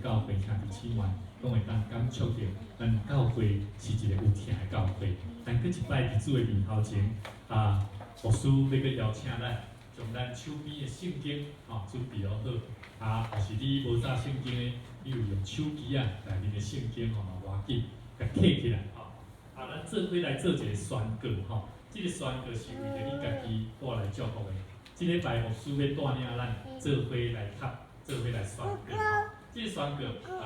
教会兄弟姊妹，拢会当感触到，咱教会是一个有听的教会。咱搁一摆伫主的面头前，牧师要搁邀请咱，将咱手边的圣经准备好。若是你无查圣经的，你有用手机内面的圣经嘛要紧，甲摕起来咱做伙来做一个宣告这个宣告是为着你家己带来祝福的。这礼拜牧师要带领咱做伙来读，做伙来宣告这个宣告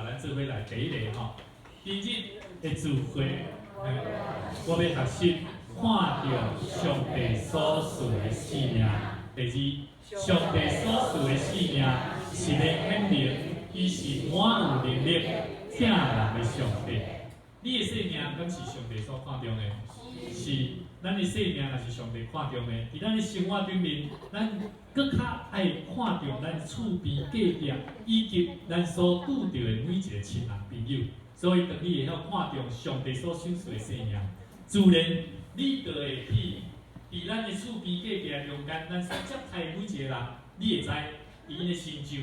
咱做伙来第一个今日的聚会，我要学习看到上帝所赐的性命。第二，上帝所赐的性命是要显明，伊是满有能力疼人的上帝。你的性命敢是上帝所看重的？是咱的性命，若是上帝看重的。伫咱的生活顶面，咱搁较爱看重咱厝边隔壁，以及咱所拄到的每一个亲人朋友。所以，当你会晓看重上帝所赏赐的性命，自然你就会去伫咱的厝边隔壁中间，咱所接待的每一个人，你会知，伊的成就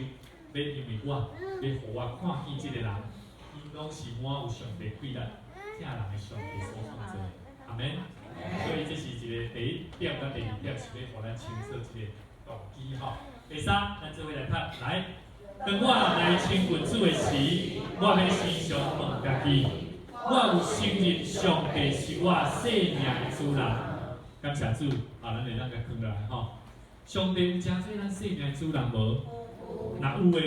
要因为我，要互我看见这个人，伊拢是满有上帝贵力、疼人的上帝所创造的。阿门。所以这是一个第一点，甲第二点是要互咱清楚一个动机第三，咱做伙来读，来。当我来亲近主的时，我要时常问家己，我有承认上帝是我生命的主人。感谢主，咱会当甲放落来上帝有真做咱生命的主人无？若有的话，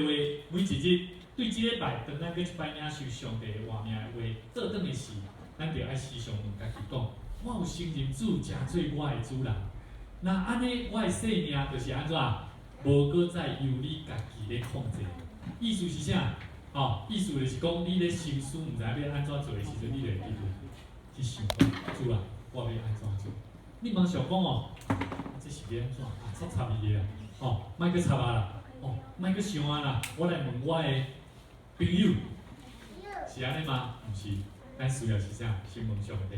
每一日对这礼拜，当咱搁一摆领受上帝的话命的话，做转的事，咱就爱时常问家己讲，我有承认主真做我的主人。那安尼，我的生命就是安怎？无搁再由你家己咧控制。意思是啥？意思就是讲，你咧心思毋知要安怎做的时阵，你就会去想讲，主啊，我要安怎做？你茫想讲这是要安怎？插插伊个莫搁插啦，莫搁想啦。我来问我的朋友，是安尼吗？毋是，咱需要是啥？先问上帝。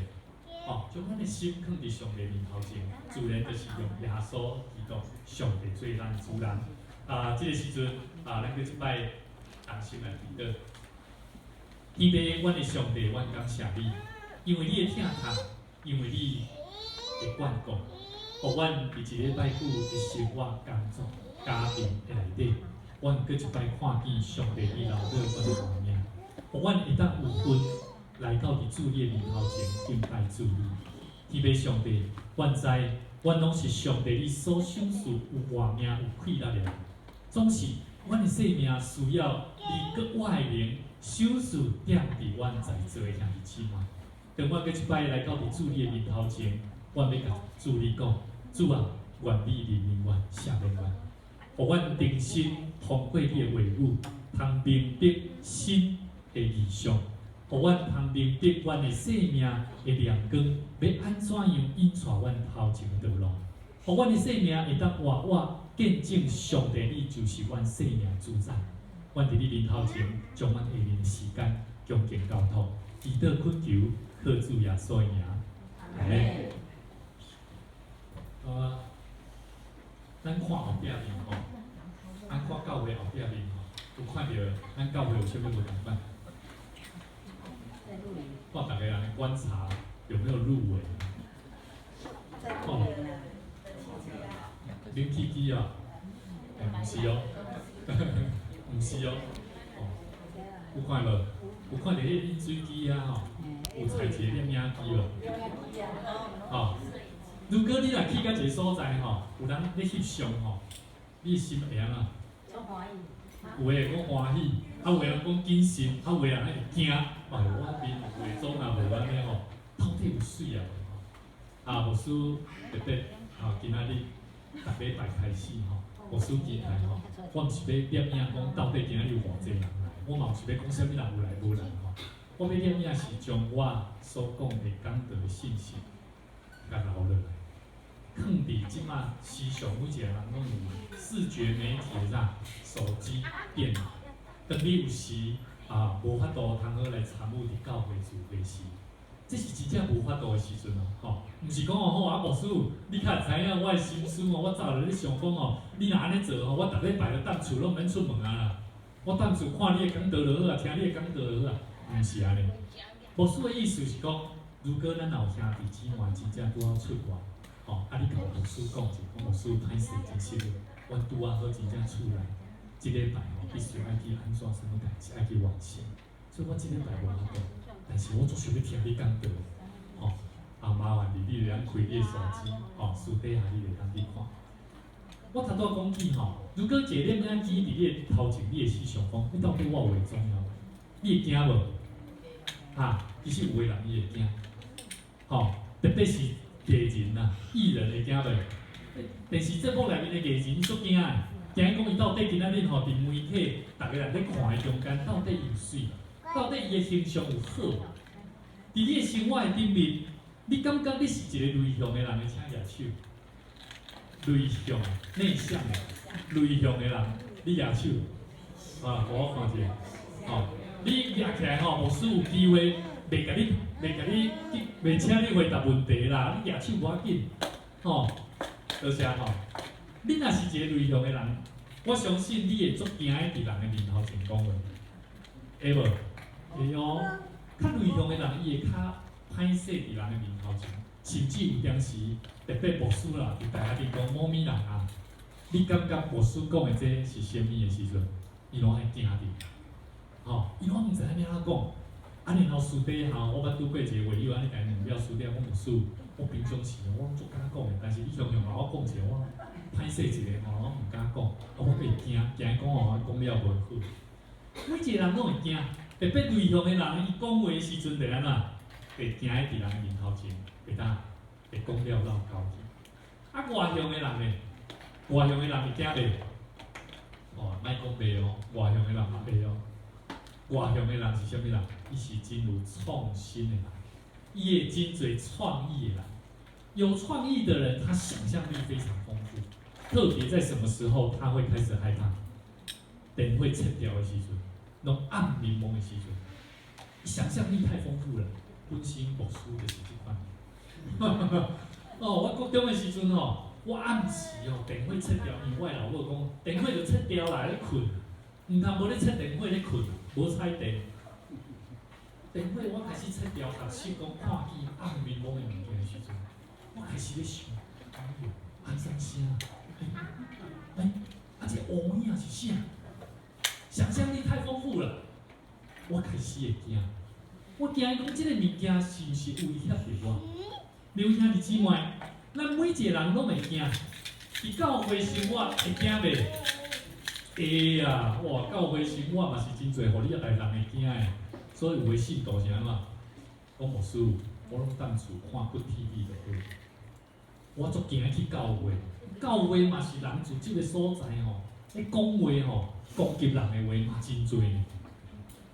将咱的心放伫上帝面头前，自然就是用耶稣基督上帝做咱主人。这个时阵咱搁一摆同心来祈祷。天父，阮的上帝，阮感谢你，因为你的疼痛，因为你的眷顾，互阮伫一礼拜久的生活、工作、家庭的内底，阮搁一摆看见上帝你留落阮的画面，互阮会当有份。来到伫主你的面头前敬拜主你，天父上帝，阮知，阮拢是上帝你所赏赐有活命有气力的人，总是阮的生命需要你搁我的灵赏赐点伫阮在座的兄弟姊妹。当我搁一摆来到伫主你的面头前，阮要甲主你讲，主啊，愿你怜悯阮、赦免阮，互阮定心通过你的话语，通明白心的意象。互阮通明白阮的生命的亮光，要安怎样引带阮头前的道路？互阮的生命会当活活见证上帝，你就是阮生命主宰。阮伫你面头前，将阮下面的时间恭敬交托，祈祷恳求，靠主耶稣的名。阿门。咱看后壁面咱看教会后壁面有看到咱教会有啥物无同款？看大家人的观察有没有入围？林 Kiki 毋是毋是有看无？有看到迄饮水机有菜一个念名机无？如果你若去到一个所在有人咧翕相你心会安怎？有诶人讲欢喜，有诶人讲谨慎，有诶人会惊。我面化妆也无安尼到底有水无？牧师特别今仔日逐礼拜开始牧师期待我毋是要念影讲到底今仔日有偌济人来，我嘛毋是要讲啥物人有来无来我要念影是将我所讲的讲道的信息，甲留落来。放伫即马时常每一个人拢有视觉媒体啦，手机、电脑，当你有时无法度通好来参与伫教会聚会时，这是真正无法度的时阵毋是讲好牧师，你较会知影我的心思我早就咧想讲你若安尼做我逐礼拜就当厝拢免出门啦。我当初看你的讲道就好啊，听你的讲道就好啊，毋是安尼。牧师的意思是讲，如果咱有兄弟姊妹真正拄好出外，吼，啊，你甲牧师讲者，牧师歹势真失落，阮拄啊好真正出来，即礼拜吼必须爱去安怎什么代志，爱去完成。所以我即礼拜无法讲，但是我足想要听你讲道，吼，啊麻烦你会当开你的手机，吼，私底下你会当去看。我头拄讲起吼，如果一个念仔机伫你的头前，你会思想讲，你到底我有会重要无？你会惊无？哈，其实有个人伊会惊，吼，特别是艺人呐，艺人会惊袂？电视节目内面的艺人足惊的，惊讲伊到底今仔日吼伫媒体，逐个人咧看的中间，到底有水，到底伊的形象有好？伫你的生活的顶面，你感觉你是一个内向的人的，请举手。内向、内向的、内向的人，你举手，啊，我看一下，哦，你举起来吼，牧师有机会袂请你回答问题啦，你举手无要紧，吼，多谢吼。你若是一个内向的人，我相信你会足惊伫人的面头前讲话，会无？会哦。较内向的人，伊会较歹势伫人的面头前。甚至有当时，特别牧师啦，伫大家面讲某咪人啊，你感觉牧师讲的这是啥物的时阵，伊拢会惊伫，吼，伊拢毋知安怎讲。啊，然后私底下，我捌拄过一个会友，安尼甲伊问了私底下，我牧师，我平常时我拢足敢讲的，但是你常常甲我讲一个，我歹势一个吼，我毋敢讲，我会惊，惊讲吼，讲了无好。每一个人拢会惊，特别内向的人，伊讲话的时阵会安怎？会惊伫人面头前。会讲了绕高去。啊，外向的人呢？外向的人会惊袂？哦，莫讲袂哦，外向的人嘛袂哦。外向的人是啥物人？伊是真有创新的人，伊会真侪创意的人。有创意的人，他想象力非常丰富。特别在什么时候他会开始害怕？灯会撤掉的时阵，拢暗迷蒙的时阵，想象力太丰富了。本身牧师就是这款。哦，我国中的时阵吼，我暗时哦，电火切掉，因为我老母讲，电火就切掉啦，咧困，毋通无咧切电火咧困，无彩电。电火我开始切掉，读书讲看见暗面蒙的物件的时阵，我开始咧想，哎呦，安怎啥？啊这乌影是啥？想象力太丰富了，我开始会惊。我惊讲，即个物件是毋是威胁着我？刘兄弟姊妹，咱每一个人拢会惊，伫教会生活会惊袂？会啊！哇，教会生活嘛是真侪，互你内人会惊的。所以有诶信徒是安怎？讲牧师，我拢当厝看骨 TV 就好。我足惊去教会，教会嘛是人自即个所在吼，咧讲话吼，攻击人诶话嘛真侪呢。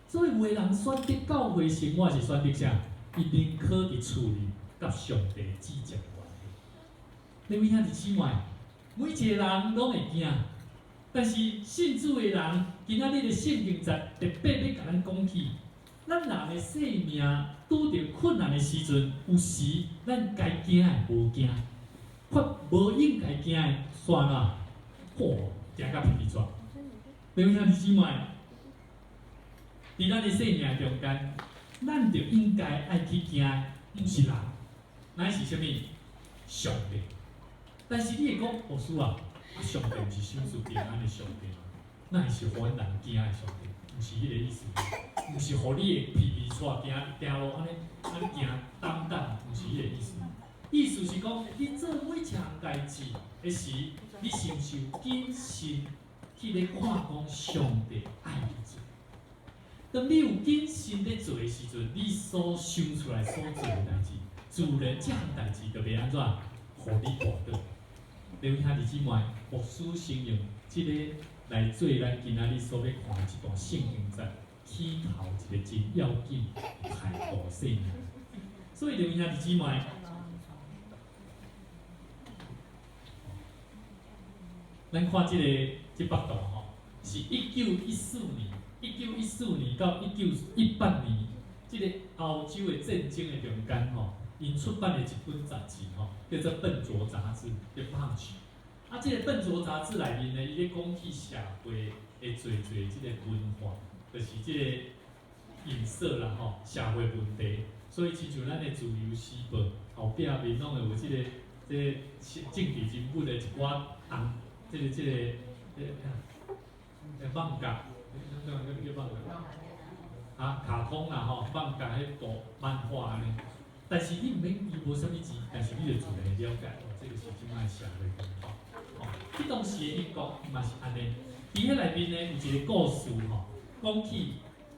所以有诶人选择教会生活是选择啥？伊宁可伫厝里甲上帝之间关系。你有兄弟姊妹，每一个人拢会惊，但是信主诶人，今仔日诶圣经节特别要甲咱讲起，咱人诶生命拄着困难诶时阵，有时咱该惊诶无惊，或无应该惊诶算啊，嚯，惊甲皮皮抓。你有兄弟姊妹，伫咱诶生命中间，咱就应该爱去惊，毋是人。乃是啥物？上帝。但是你会讲，牧师啊，上帝毋是享受平安的上帝，乃是互阮人惊的上帝，毋是迄个意思，毋是互你的皮皮带行路安尼行担当，毋是迄个意思。意思是讲，你做每一项代志的时，你是毋是有谨慎去咧看讲上帝爱你做？当你有谨慎咧做的时阵，你所想出来所做的代志。自然这项代志就袂安怎，互你活到。你兄弟姊妹，牧师形容即个来做咱今仔日所要看的一段圣经节，起头一个真要紧太大生命。所以，兄弟姊妹，咱看即幅图吼，是1914年到1918年，即个欧洲的战争的中间吼。因出版的一本杂志吼，叫做《笨拙杂志》，叫《Punch》。啊，这个笨拙杂志内面呢，伊咧讲起社会的侪即个文化，就是即个影射啦吼，社会问题。所以亲像咱的自由时报后壁面拢会有即个政治人物的一寡即个网格，叫网格啊，卡通啦吼，网格迄图漫画安尼。但是你毋免伊无啥物字，但是你就自然会了解哦，这个是即摆社会文化。哦，迄当时的英国嘛是安尼，伫迄内面呢有一个故事吼，讲起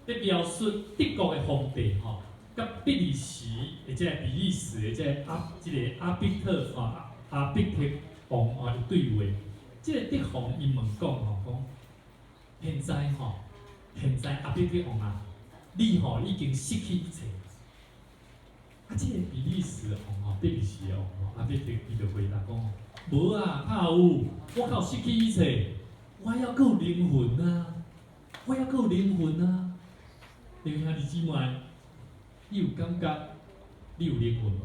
咧描述德国的皇帝吼，甲比利时的即个比利时的即个阿比特王哦有对话。即个德皇伊问讲吼，讲现在阿比特王啊，你吼已经失去一切。啊，即个比利时王吼，比利时王吼，阿比特伊就回答讲。无啊，怕有，我靠失去一切，我还要有灵魂啊，我还要有灵魂啊。弟兄姊妹，你有感觉你有灵魂无？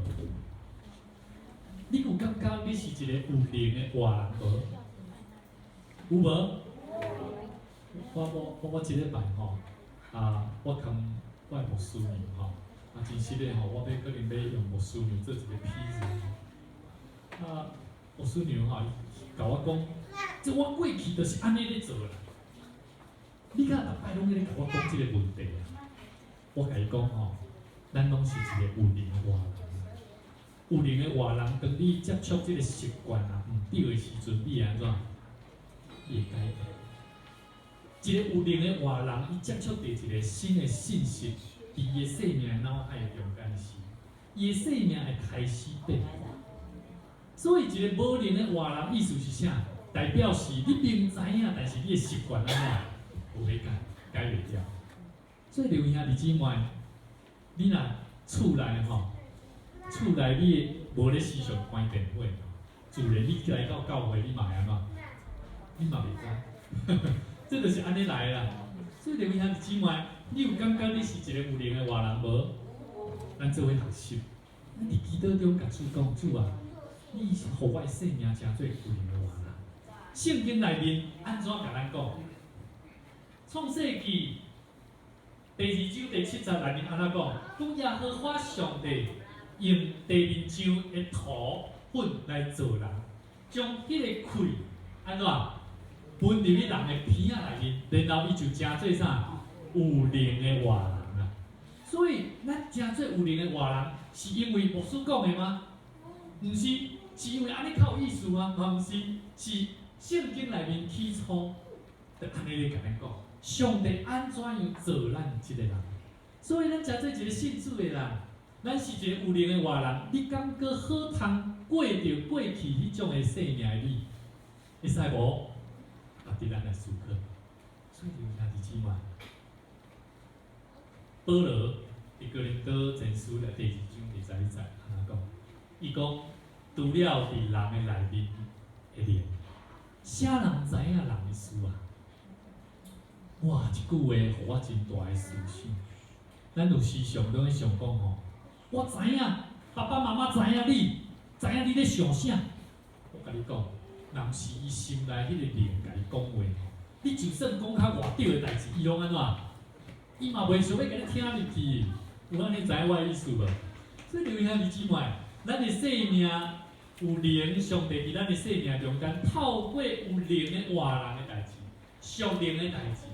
你有感觉你是一个有灵的活人无？有无？我即礼拜吼，我跟我的牧师娘吼，真实的吼，我可能要用牧师娘做一个譬喻。牧师娘吼，甲我讲，即我过去就是安尼咧做啦。你敢逐摆拢咧甲我讲即个问题啊？我甲伊讲吼，咱拢是一个有灵的活人。有灵的活人，当你接触即个习惯啊，毋对的时阵，你会安怎？你会改变。一个有灵的活人，伊接触到一个新的信息，伫伊的生命脑海中间时，伊的生命会开始变化。所以，一个无灵的活人，意思是啥？代表是你明知影，但是你的习惯安怎有要改袂掉。所以，刘兄弟姊妹，你若厝内吼，厝内你无咧时常关电话，自然你来到教会，你嘛会安怎？你嘛袂知，这就是安尼来啦。所以，刘兄弟姊妹，你有感觉你是一个有灵的活人无？咱做伙学习，咱伫祈祷中甲主讲，主啊。你是互我生命诚做有灵的活人。圣经内面安怎甲咱讲？创世纪第2章第7节内面安怎讲？讲耶和华上帝用地面上的土粉来做人，将迄个气安怎分入去人的鼻仔内面，然后伊就诚做啥？有灵的活人啊！所以咱诚做有灵的活人，是因为牧师讲的吗？毋是。是因为安尼较有意思吗？嘛毋是，是圣经内面起初，就安尼咧甲咱讲，上帝安怎样做咱一个人？所以咱诚做一个信主的人，咱是一个有灵的活人。你感觉好通过着过去迄种的生命的你，会使无？啊，伫咱来思考。所以兄弟姊妹，保罗伫哥林多前书的第2章第11节安怎讲？伊讲。除了伫人的内面的灵，啥人知影人的事啊？哇！一句话，互我真大的思想。咱有时常拢咧想讲吼，我知影，爸爸妈妈知影你，知影你咧想啥。我甲你讲，若是伊心内迄个灵甲伊讲话吼，你就算讲较外屌的代志，伊拢安怎？伊嘛袂想要甲你听入去。有安尼知影我的意思无？所以，兄弟姊妹，咱的生命。有灵，上帝伫咱的生命中间，透过有灵的活人的代志，属灵的代志，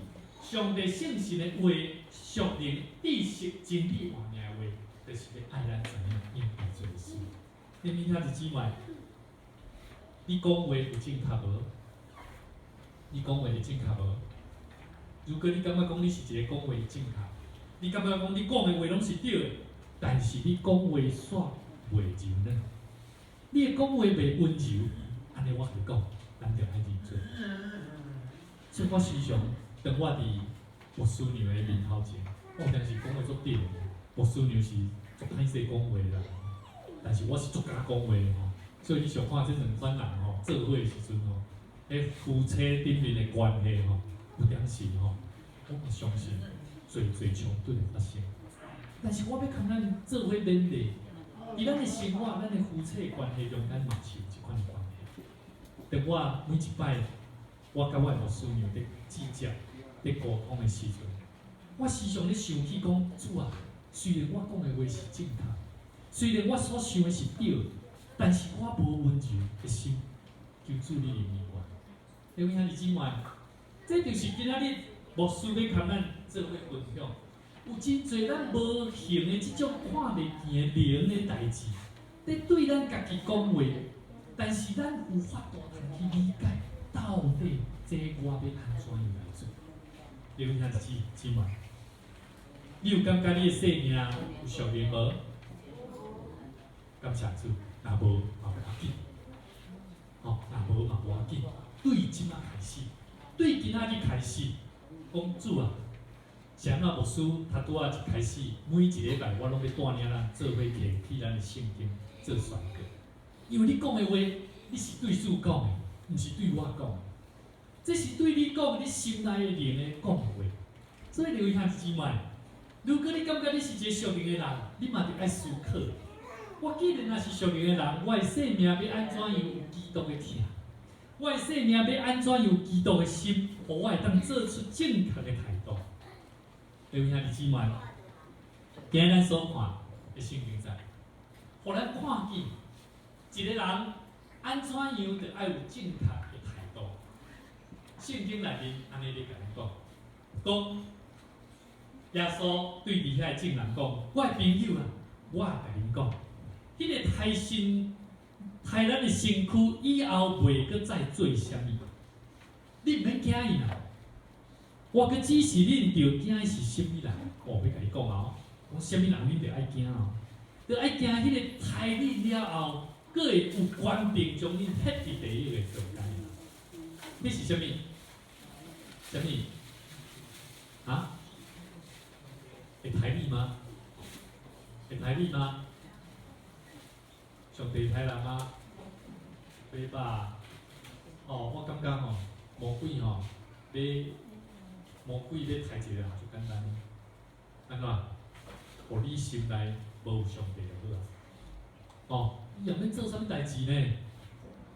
上帝圣神的话，属灵知识真理换命的话，就是要爱咱知影应该做的事。你兄弟姊妹，你讲话有正确无？你讲话会正确无？如果你感觉讲你是一个讲话正确，你感觉讲你讲的话拢是对的，但是你讲话煞袂柔软。你的讲话袂温柔，安尼我甲你讲，咱就爱认做。所以我时常当我伫牧师娘的面头前，我有当时讲话足对的，牧师娘是足歹势讲话啦，但是我是足敢讲话的吼。所以你想看这两款人吼，做伙的时阵吼，迄夫妻顶面的关系吼，有当时吼，我嘛相信最冲突会发生。但是我要看咱做伙勉励。伫咱的生活、咱的夫妻关系中间嘛是有即款的关系。等我每一摆，我甲我牧师娘咧计较、咧沟通的时阵，我时常咧想起讲，主啊，虽然我讲的话是正确，虽然我所想的是对，但是我无温柔的心，求主你怜悯我。各位兄弟姊妹，这就是今仔日牧师要甲咱做伙分享。有真侪咱无形的即种看袂见的灵的代志，在对咱家己讲话，但是咱有法度去理解，到底这我要安怎样来做？各位兄弟姊妹，你有感觉你的生命有属灵无？感谢主，若无嘛无要紧，若无嘛无要紧。对即仔开始，对今仔日开始，讲主啊！是安怎牧师他拄仔一开始，每一礼拜我拢要带领咱做伙去咱的圣经做宣告。因为你讲的话，你是对主讲的，毋是对我讲的。这是对你讲你心内的灵的讲的话。所以，各位兄弟姊妹，如果你感觉你是一个属灵的人，你嘛得爱思考。我既然若是属灵的人，我的生命要安怎样有基督的疼？我的生命要安怎样有基督的心，互我会当做出正确的态度。各位兄弟姊妹，今日咱所看的圣经在，互咱看见一个人安怎样着爱有正确的态度。圣经内面安尼咧甲咱讲，讲耶稣对伫遐众人讲：“我的朋友啊，我甲恁讲，迄个害咱的身躯以后袂阁再做啥物，你毋免惊伊啦。”我阁指示恁着惊是甚物人？我要甲你讲哦，讲甚物人恁着爱惊哦，着爱惊迄个害恁了后，阁会有权柄将恁撇伫第一个中间。迄是甚物？甚物？啊？会害你吗？会害你吗？上帝害人吗？袂吧？哦，我感觉吼，魔鬼吼，魔鬼要害一个人就简单，安怎？互你心内无有上帝就好啊。哦，你也免做啥物代志呢？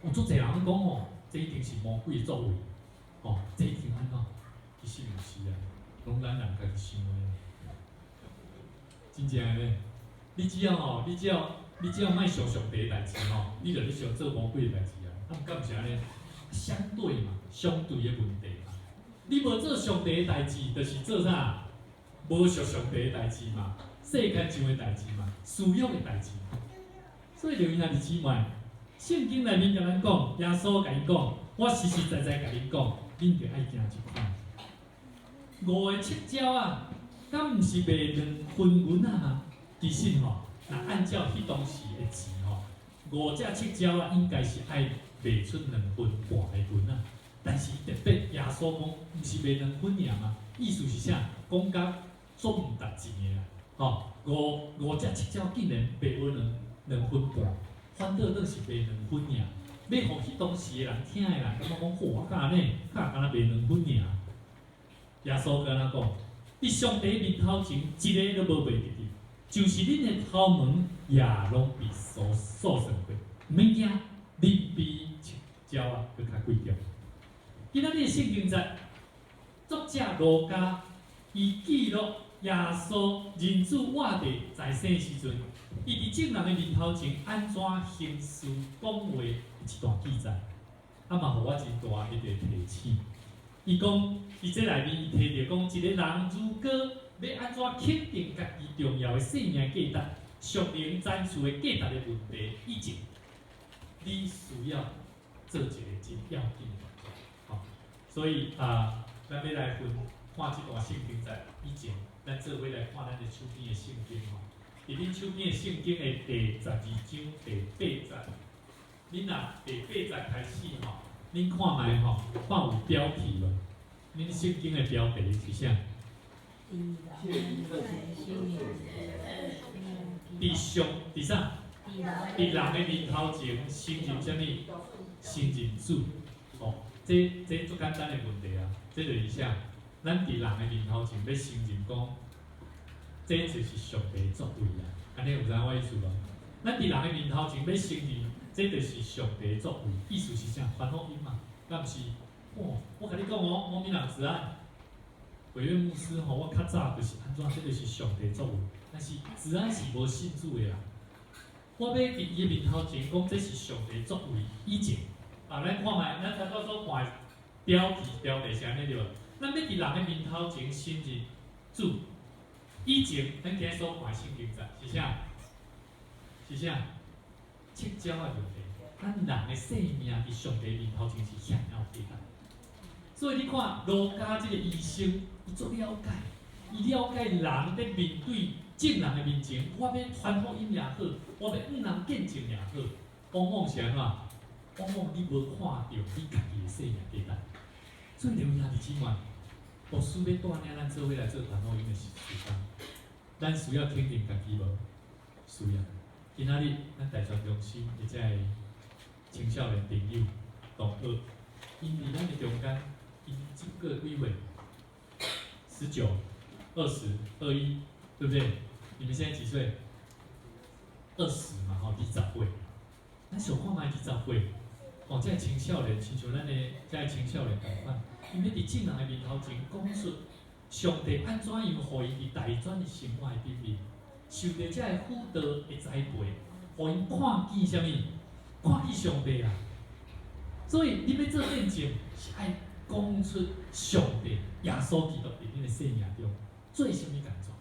有足侪人讲哦，这一定是魔鬼的作为。哦，这一定安怎？其实毋是啊，拢咱人家己想的。真正的呢，你只要莫想上帝的代志吼，你就咧想做魔鬼的代志啊。啊，毋敢毋是安尼，相对嘛，相对的问题嘛。你无做上帝的代志，就是做啥？无属上帝的代志嘛，世间上的代志嘛，需要的代志嘛。所以，兄弟姊妹，圣经内面甲咱讲，耶稣甲伊讲，我实实在在甲恁讲，恁着爱行一款。五个七鸟啊，敢毋是卖2分银啊吗？其实吼，若按照迄当时的钱吼，5只七鸟啊，应该是爱卖出2分半的银啊。但是特别耶稣讲，毋是卖2分尔嘛，意思是啥？讲甲做毋值钱的啦。吼，5只七鸟竟然卖我2分半，反倒倒是卖2分尔。要互迄当时的人听的人感觉讲，嚯，我敢安尼，敢若卖2分尔。耶稣甲咱讲，伫上帝面头前，一个都无卖入去，就是恁的头毛也拢被数算过。毋免惊，你比七鸟啊佫较贵重。今仔日的圣经节，作者路加伊记录耶稣人子活地在生时阵，伊伫众人的面头前安怎行事讲话一段记载，啊嘛，互我真大一个提醒。伊讲，伫这内面伊提着讲，一个人如果要安怎肯定家己重要的生命价值、属灵赞许的价值的问题以前，你需要做一个真要紧的动作。好，所以咱要来看这段圣经在以前，咱做伙来看咱的手边的圣经吼。伫恁手边的圣经的第12章第8节，恁若第8节开始吼，恁看卖吼，看有标题无？恁圣经的标题是啥？伫上伫啥？伫人的面头前承认啥物？承认主。哦，这足简单的问题啊！这就是啥？咱伫人的面头前要承认讲，这就是上帝的作为啊！安尼有知影我意思无？咱伫人的面头前要承认这就是上帝的作为，意思是啥？传福音嘛，敢毋是？哦，我甲你讲哦，某民人子爱，委员牧师吼，我较早就是安怎，这就是上帝的作为。但是子安是无信主的人，我要伫伊面头前讲这是上帝的作为以前，咱看卖，咱头拄所看标题是安尼对无？咱要伫人的面头前信任主，以前咱今日所看圣经是啥？是啥？切鸟的问题，咱人的生命伫上帝面头前是险要对待。所以你看路加这个医生，伊做了解，伊了解人在面对众人的面前，我要传福音也好，我要向人见证也好，往往是安怎？往往你无看到你家己的生命对待。所以兄弟姊妹，牧师要带领咱做伙来做传福音的时间，咱需要肯定家己无？需要。今仔日咱大专中心或者青少年朋友同学，因伫咱的中间，因即个几位，19、20、21，对不对？你们现在几岁？20嘛，吼，20岁。咱想看卖20岁，哦，这青少年，亲像咱的这青少年同款，因要伫众人的面头前讲出上帝安怎样互伊伫大专的生活顶面。受到这个辅导的栽培，互因看见什么？看见上帝啊！所以你要做见证，是爱讲出上帝、耶稣基督伫恁的生命中做什么工作。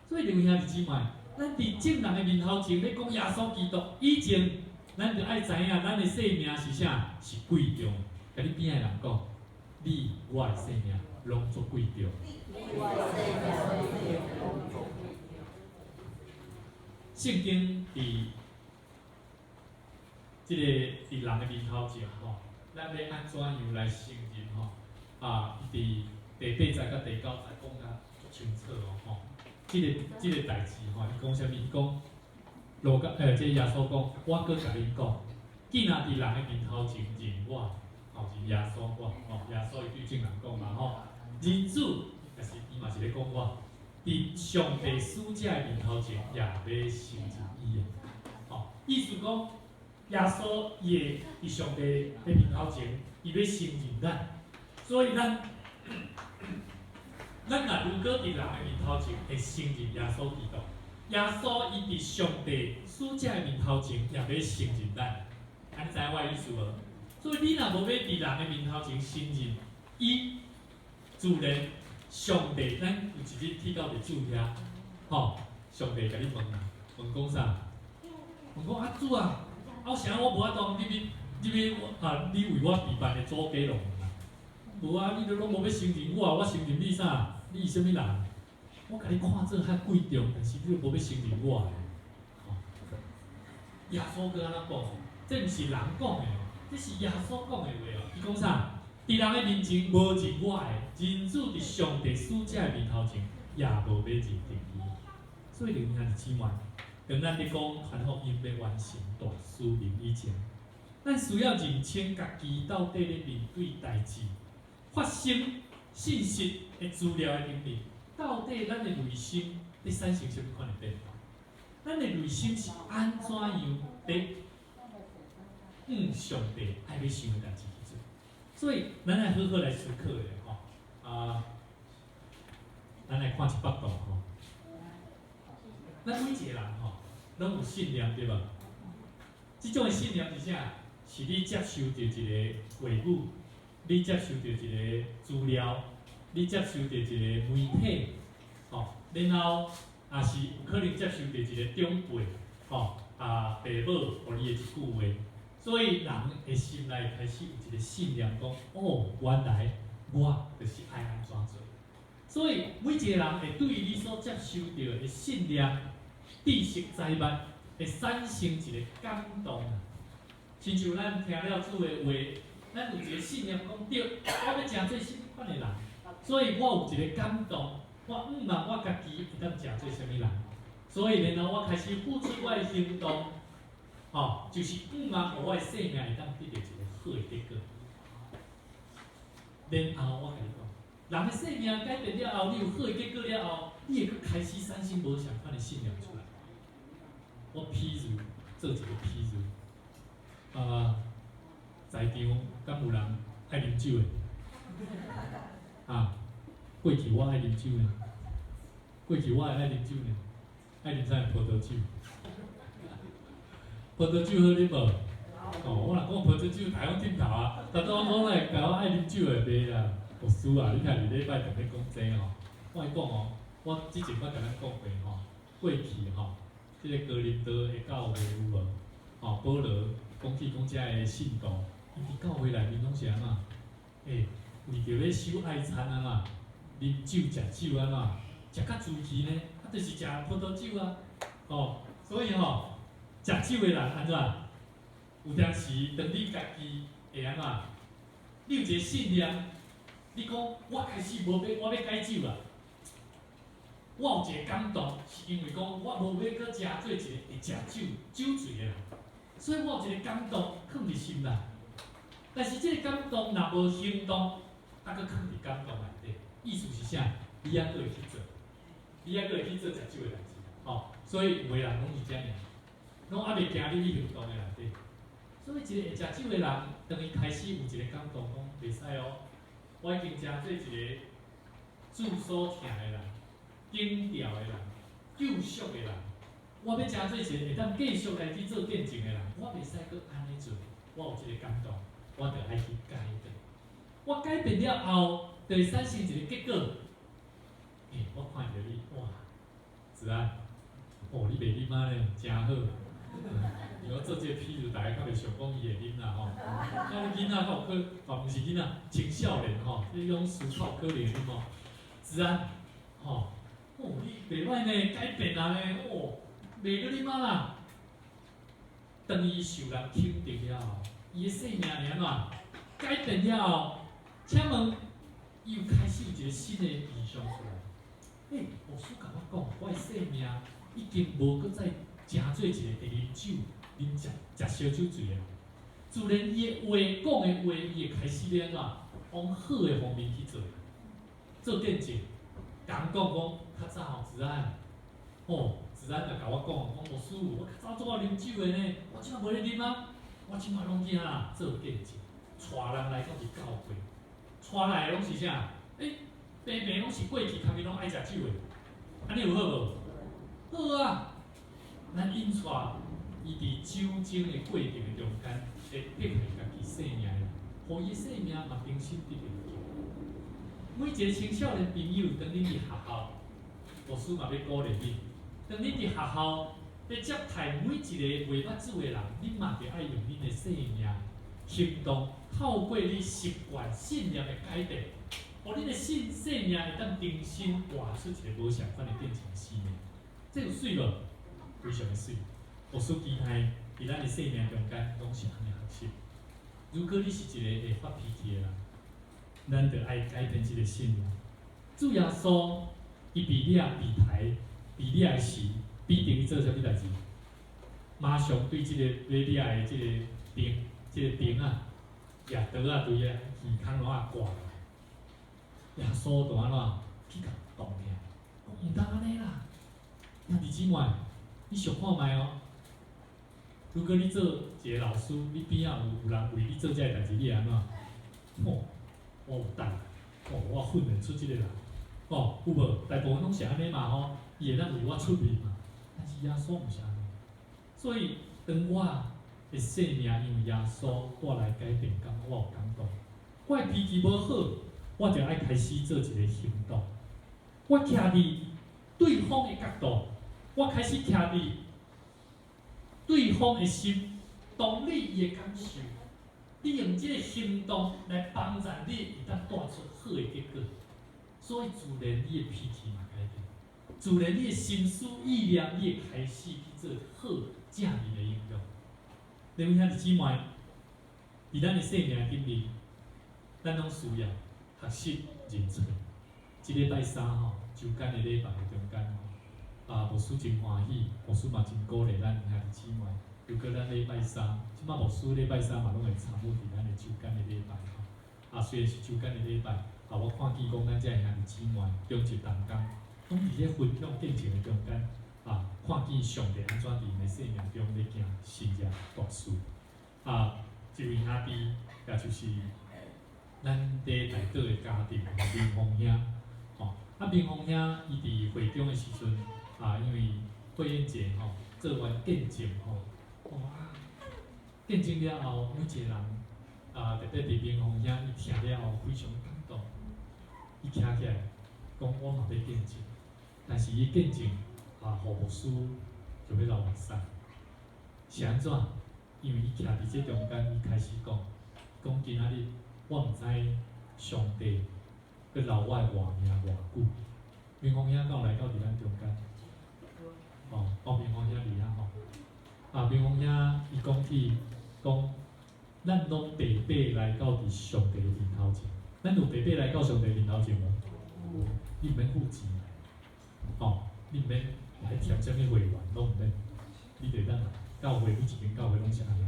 所以，兄弟姊妹，咱伫众人的面头前要讲耶稣基督以前，咱就爱知影咱的生命是啥？是贵重。甲你边的人讲，你我的生命拢足贵重。圣经伫即个伫人的面头前吼，咱要安怎样来承认吼？伫第8节甲第9节讲甲足清楚哦吼。即个代志吼，伊讲啥物？伊讲路加即耶稣讲，我搁甲恁讲，既然伫人的面头前认我，吼是耶稣我，吼耶稣伊对众人讲嘛吼，认主，但是伊嘛是咧讲我。伫上帝使者的面头前，也要承认伊的。吼，意思讲，耶稣伊会伫上帝的面头前，伊要承认咱。所以咱若如果伫人的面头前会承认耶稣基督，耶稣伊伫上帝使者的面头前，也要承认咱。安知影我的意思无？所以你若无要伫人的面头前承认伊，自然。上帝，咱有一日去到伫主遐，吼，上帝甲你问讲啥？问讲主啊，有啥我无法度，你为我备办的主家龙啊？无啊，你拢无要承认我，我承认你啥？你是啥物人？我甲你看做较贵重，但是你无要承认我诶。吼，耶稣搁安怎讲？这毋是人讲诶，这是耶稣讲诶话哦。伊讲啥？伫人的面前无认我的，认主伫上帝使者的面头前，也无要认定伊。所以，兄弟姊妹，当咱咧讲传福音要完成大使命以前，咱需要认清家己到底咧面对代志、发生信息的资料的能力，到底咱的内心咧产生什么款的变化？咱的内心是安怎样咧上帝爱要想的代志？所以，咱来好好来思考咧吼，咱来看一幅图吼。咱每一个人吼，拢有信念对无？即种的信念是啥？是你接受到一个话语，你接受到一个资料，你接受到一个媒体，吼，然后也是有可能接受到一个长辈，吼，爸母互你的一句话。所以人的心内开始有一个信念，讲哦，原来我就是爱安怎做。所以每一个人会对于你所接受到的信念、知识、财物，会产生一个感动。亲像咱听了主的话，咱有一个信念，讲对，我要诚做什么款的人，所以我有一个感动，我毋茫我家己会当诚做什么人，所以然后我开始付出我的行动。吼，就是茫互我的生命会当得到一个好的结果。然后我甲你讲，人的生命改变了后，你有好的结果了后，你会开始产生无相款的信念出来。我譬如做一个譬如，在场敢有人爱啉酒的？过去我爱啉酒呢，过去我会爱啉酒呢，爱啉啥葡萄酒？葡萄酒好啉无？我若讲葡萄酒，台湾顶头啊，逐都讲来甲我爱啉酒的袂啦。牧师啊，你睇2礼拜同你讲这吼，我讲我之前捌甲咱讲过吼，过去吼，即个哥林多的教会有无？保罗讲起讲遮个信徒，伊伫教会内面拢是安怎？为着咧守爱餐啊嘛，啉酒食酒啊嘛，食较自气呢，就是食葡萄酒啊。所以食酒的人安怎？有当时当你家己会安怎？你有一个信念，你讲我开始我要改酒啦。我有一个感动，是因为讲我无要搁食做一个会食酒醉的人，所以我有一个感动放伫心内。但是这个感动若无行动，搁放伫感动内底，意思是啥？你还搁会去做，你还搁会去做食酒的代志。所以有个人拢是这样，拢还袂行入去行动的内底。所以一个会食酒的人，当伊开始有一个感动，讲袂使哦，我已经成做一个主所疼的人。顶调的人，救赎的人，我要成做一个会当继续来去做见证的人，我袂使搁安尼做。我有一个感动，我着爱去改变。我改变了后，就会产生一个结果。我看着你，哇，子安，你袂啉啊呢，真好。如果做这个譬如，大家较袂想讲伊会啉啦吼。你囡仔较有可，毋是囡仔，青少年吼，你种思考可能会啉吼。子安，你袂歹呢，改变啊呢，袂搁啉啊啦。当伊受人肯定了后，伊的生命是安怎？改变了后，请问，伊又开始有一个新的意向出来。牧师甲我讲，我的生命已经无搁再成做一个会啉酒、食烧酒醉的人。自然，伊的话讲的话，伊会开始要安怎？往好的方面去做，做见证。人讲较早子安，子安就甲我讲，牧师，我较早做啉酒的呢，我即摆无咧啉啊，我即摆拢去做见证，带人来到伫教会，带来拢是啥？平平拢是过去头面拢爱食酒的，安尼有好无？好啊，咱引带伊伫酒精的过程的中间，会迫害家己生命的，互伊生命嘛重新得到。每一个青少年朋友，当恁伫学校，牧师嘛要鼓励恁。当恁伫学校要接待每一个未捌主的人，恁嘛着爱用恁的生命行动，透过你习惯信念的改变，互恁的生命会当重新活出一个无相反的变成生命。这有水无？非常的水。牧师期待伫咱的生命中间，拢是安尼学习。如果你是一个会发脾气的人，咱着爱改变这个信念。主耶稣，伊被掠、被抬、被掠的时，必定伊做啥物代志？马上对这个被掠的这个兵啊，举刀啊，对个耳孔啊挂落来。耶稣就安怎？去甲动起来，讲毋通安尼啦！兄弟姊妹，你想看觅哦？如果你做一个老师，你边仔有人为你做这个代志，你会安怎？我有胆，我训练出这个人，有无？大部分拢是安尼嘛吼，伊会当为我出面嘛。但是耶稣毋是安尼，所以当我的生命因为耶稣带来改变，我有感动。我的脾气无好，我就爱开始做一个行动。我徛伫对方的角度，我开始徛伫对方的心，同理伊的感受。你用这个行动来帮助你，会当带出好的结果。所以自然你的脾气嘛改变，自然你的心思意念，你会开始去做好正面的应用。另外，兄弟姊妹，伫咱的生命经历，咱拢需要学习认错。这礼拜三周间的礼拜中间牧师真欢喜，牧师嘛真鼓励咱兄弟姊妹。如果咱礼拜三，即摆牧师礼拜三嘛拢会参与伫咱的周间的礼拜虽然是周间的礼拜，我看见讲咱遮兄弟姊妹中一同工，拢伫咧分享见证的中间看见上帝安怎伫因的生命中咧行新业大事。一位兄弟，也就是咱伫内岛的家庭明峰兄，明峰兄伊伫会中的时阵，因为会宴节做完见证见证了后，每一个人特别伫明峰兄伊听了后非常感动，伊徛起来讲我嘛要见证，但是伊见证互牧师就要流目屎，是安怎？因为伊徛伫这中间，伊开始讲今仔日我毋知上帝佮留我的活命偌久。明峰兄敢有来到伫咱中间？明峰兄伫遐明峰兄伊讲起讲，咱拢白白来到伫上帝的面头前，咱有白白来到上帝面头前无？你毋免付钱，你毋免来填啥物会员，拢毋免，你就当来。教会每一间教会拢是安尼，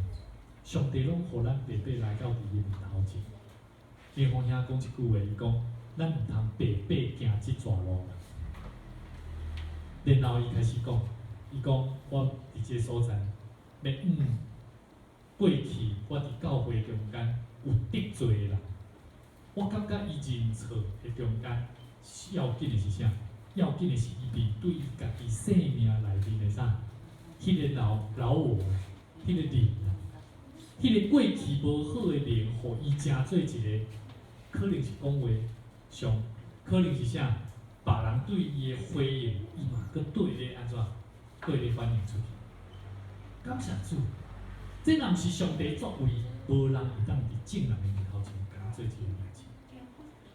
上帝拢互咱白白来到伫伊面头前。明峰兄讲一句话，伊讲：咱毋通白白行即段路。然后伊开始讲，伊讲我伫即个所在，要过去我伫教会中间有得罪的人，我感觉伊认错的中间，要紧的是啥？要紧的是伊面对伊家己生命内面的啥？迄个老我，迄个灵迄个过去无好的灵，互伊成做一个，可能是讲话上，可能是啥？别人对伊的回应，伊嘛搁对咧安怎？对咧反映出去。感谢主，这若毋是上帝作为，无人会当伫正人的面头前敢做这个代志。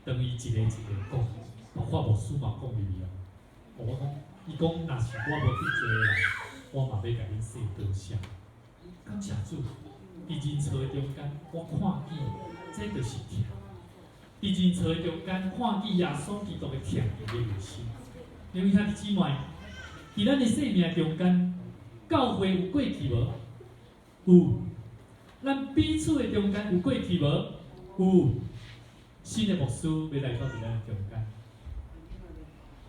当伊一个一个讲，包括牧师嘛讲入去我讲，伊讲若是我无得罪的人。我嘛要甲恁说多谢，感谢主。伫认错的中间，我看见这就是疼。伫认错的中间，看见耶稣基督的疼伊的内心。因为兄弟姊妹，伫咱的生命中间，教会有过去无？有。咱彼此的中间有过去无？有。新的牧师要来到伫咱的中间，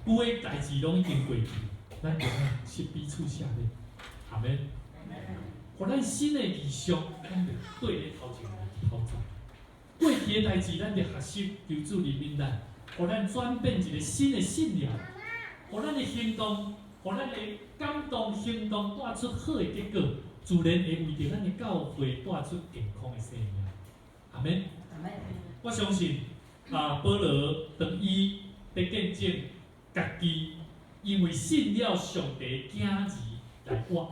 旧的代志拢已经过去。咱就是彼此写咧，阿免。互咱新的意向，咱就对咧头前来跑走。过去的代志，咱就学习求主怜悯咱，互咱转变一个新的信念，互咱的行动，互咱的感动行动带出好的结果，自然会为着咱的教会带出健康的生命。阿免。我相信保罗当伊在见证家己。因为信了上帝子儿来活，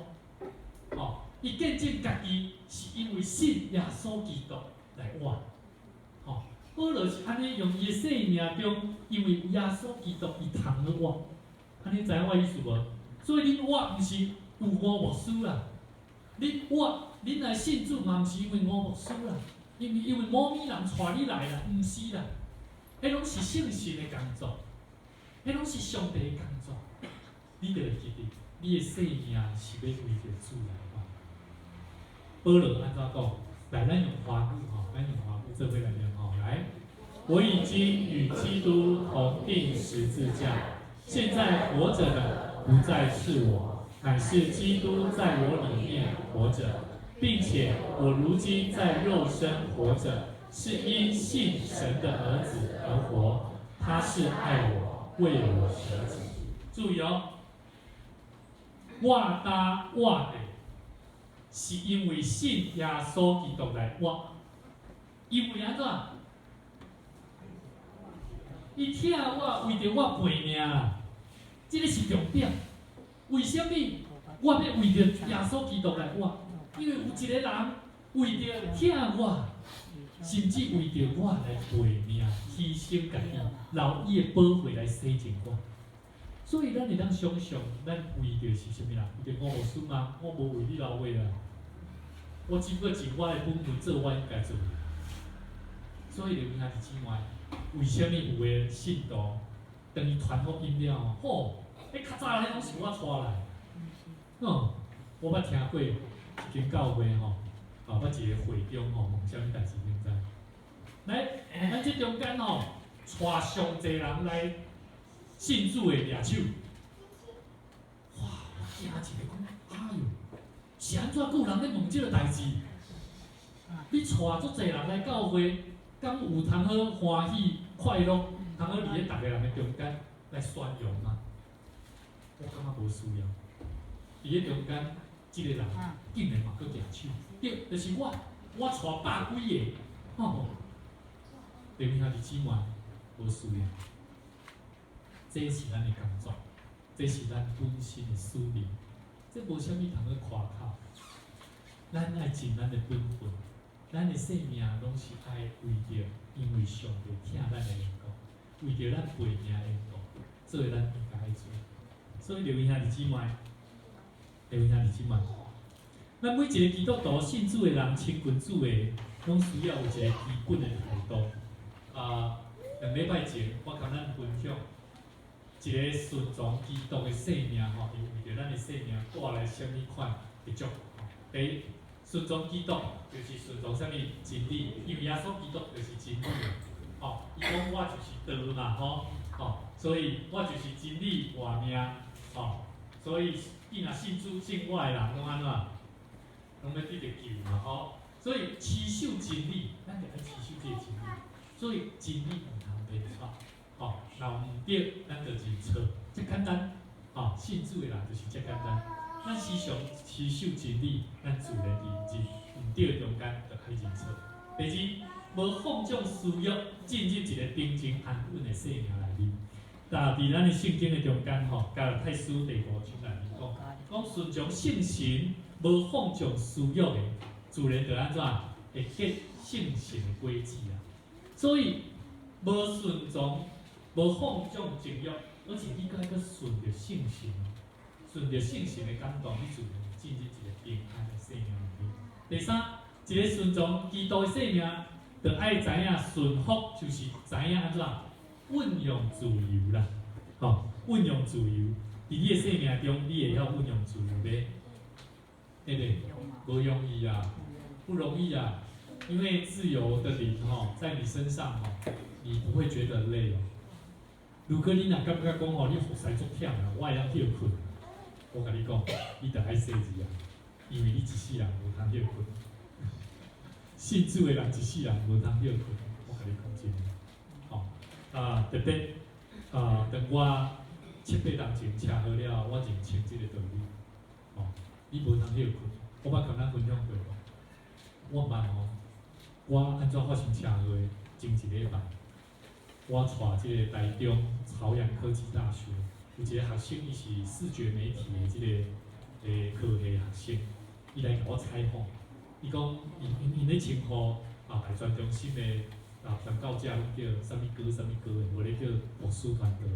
伊见证家己是因为信耶稣基督来活，保罗是安尼用伊的生命中，因为耶稣基督伊通去活，安尼知影我意思无？所以恁活毋是有我牧师啦，恁活恁来信主嘛毋是因为我牧师啦，因为某物人带你来啦，毋是啦，迄拢是圣神的工作。迄拢是上帝的工作，你著会记得，你的生命是要为着主来活。保罗安怎讲？来，咱用华语咱用华语做伙来念来，我已经与基督同定十字架，现在活着的不再是我，乃是基督在我里面活着，并且我如今在肉身活着，是因信神的儿子而活，他是爱我。为我舍己，注意我搭我的，是因为信耶稣基督来活，因为安怎？伊疼我，为着我赔命啦，这个是重点。为什么我要为着耶稣基督来活？因为有一个人为着疼我。甚至为着我来赔命、牺牲家己，留伊的宝血来洗净我。所以咱会当想象，咱为着是啥物啦？为着我无输吗？我无为你流血啦，我只不过尽我的本分做我应该做的。所以就兄弟姊妹，为什么有的信徒，当伊传福音了吼，迄较早迄拢是我带来。我捌听过一间教会捌一个会中问啥物代志？来，咱这中间带上侪人来信主的掠手，哇！我惊一个讲，哎哟，是安怎有人咧问这个代志？你带足侪人来教会，敢有通好欢喜快乐，通好伫咧逐个人的中间来宣扬吗？我感觉无需要。伫咧中间，即个人竟然嘛搁举手，对，就是我带100几个，吼，弟兄兄弟姊妹，无需要。这是咱的工作，这是咱本身的使命，这无啥物通去夸口。咱爱尽咱的本分，咱的生命拢是爱为着，因为上帝疼咱的缘故，为着咱背命的缘故，做咱应该爱做。所以，弟兄兄弟姊妹，弟兄兄弟姊妹，咱每一个基督徒信主的人，亲近主的，拢需要有一个基本的态度。2礼拜前，我甲咱分享一个顺从基督的生命吼，伊为着咱的生命带来什么款的祝福？第一，顺从基督就是顺从什么真理，因为耶稣基督就是真理吼，伊讲我就是道嘛吼，所以我就是真理活命吼，所以伊若信主信我的人拢安怎？拢要得着救嘛吼，所以持守真理，咱就爱持守这个真理，所以真理唔通变错，吼，若唔对，咱就认错，这简单，吼，信主的人就是这简单。咱时常持守真理，咱自然而然唔对中间就爱认错。第二，无放纵私欲，进入一个平静安稳的生命内面。但伫咱的圣经的中间吼，加拉太书第5章内面讲顺从圣神，无放纵私欲的，自然就安怎会结圣神的果子啊。所以无顺从，无放纵情欲，而且你该个顺着圣神。顺着圣神的感动，你就能进入一个平安的生命里面。第三，一个顺从基督的生命，就爱知影顺服，就是知影安怎运用自由啦。吼，运用自由，伫你的生命中，你会晓运用自由咧？对不对？不容易啊，不容易啊，因为自由的灵吼，在你身上吼，你不会觉得累哦。如果你若感觉讲吼，你服侍足忝啊，我会晓休困。我甲你讲，你着爱细字啊，因为你一世人无通休困。信主的人一世人无通休困，我甲你讲真诶。吼，特别当我7、8年前车好了，我认清这个道理。吼，你无通休困，我捌甲咱分享过无？我捌吼，我安怎发生车祸？前1礼拜，我带这个台中朝阳科技大学。有一个学生，伊是视觉媒体的即个科系学生，伊来甲我采访，伊讲因咧称呼大专中心的传教者拢叫啥物哥啥物哥的，无咧叫牧师团队。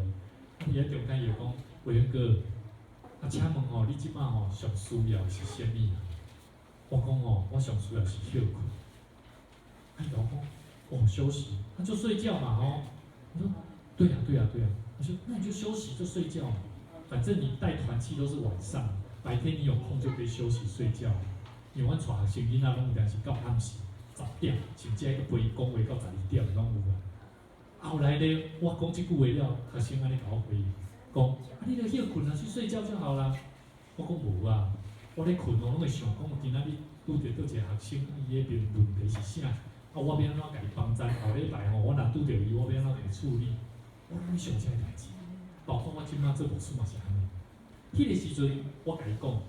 伊喺中间又讲，伟元哥，请问吼，你即摆吼上需要是啥物啊？我讲吼，我上需要是休困。伊甲我讲，休息，那就睡觉嘛吼。我说，对呀对呀对呀。我说，那你就休息，就睡觉嘛。反正你带团契都是晚上，白天你有空就可以休息睡觉。因为阮带学生囡仔拢有当时到暗时10点，甚至个陪伊讲话到12点拢有啊。后来呢，我讲这句话了，学生安尼甲我回应，讲你著休困啊，去睡觉就好啦。我讲无啊，我咧困哦，拢会想讲今仔日拄着倒一个学生，伊迄边问题是啥？我要安怎甲伊帮衬？后礼拜吼，我若拄着伊，我要安怎甲伊处理？我拢想这个代志，包括我即摆做牧师嘛是安尼。迄个时阵，我甲伊讲，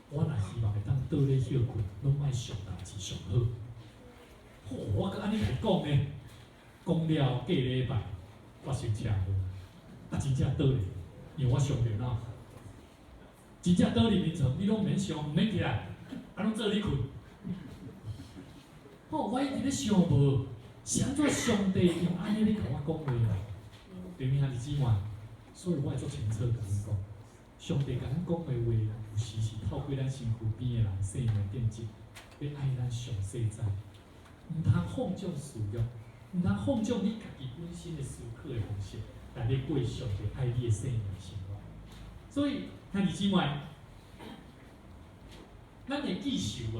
我若希望会当倒咧休困，拢莫上代志上好。我搁安尼甲伊讲呢，讲了过礼拜发生车祸，真正倒咧，因为我上电脑，真正倒入眠床，你拢免想，毋免起来，拢做你困。我一直咧想无，是安怎上帝用安尼咧甲我讲话啊？弟兄兄弟姊妹，所以我会做清楚甲你讲，上帝甲咱讲的话，有时是透过咱身躯边的人生命见证，要爱咱上细在，毋通放纵私欲，毋通放纵你家己本身的思考的方式，来咧过上帝爱你的生命生活。所以，兄弟姊妹，咱会记仇无？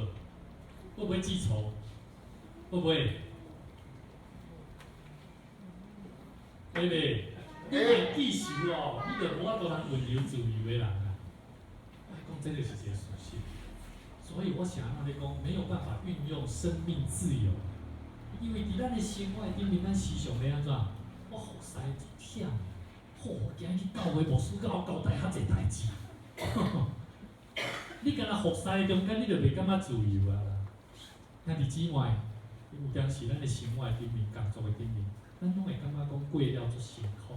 会不会记仇？会不会？对不对？你会记仇哦，你就无法度通温柔自由的人啊。我讲这个是一个事实。所以我想要咧讲，没有办法运用生命自由，因为伫咱的生活顶面，咱时常咧安怎？我服侍一忝，我今日去教会牧师甲我交代遐济代志。你敢若服侍中间，你就袂感觉自由啊啦。咱弟姊妹，有当时咱的生活顶面、工作的顶面，咱拢会感觉讲过了足辛苦。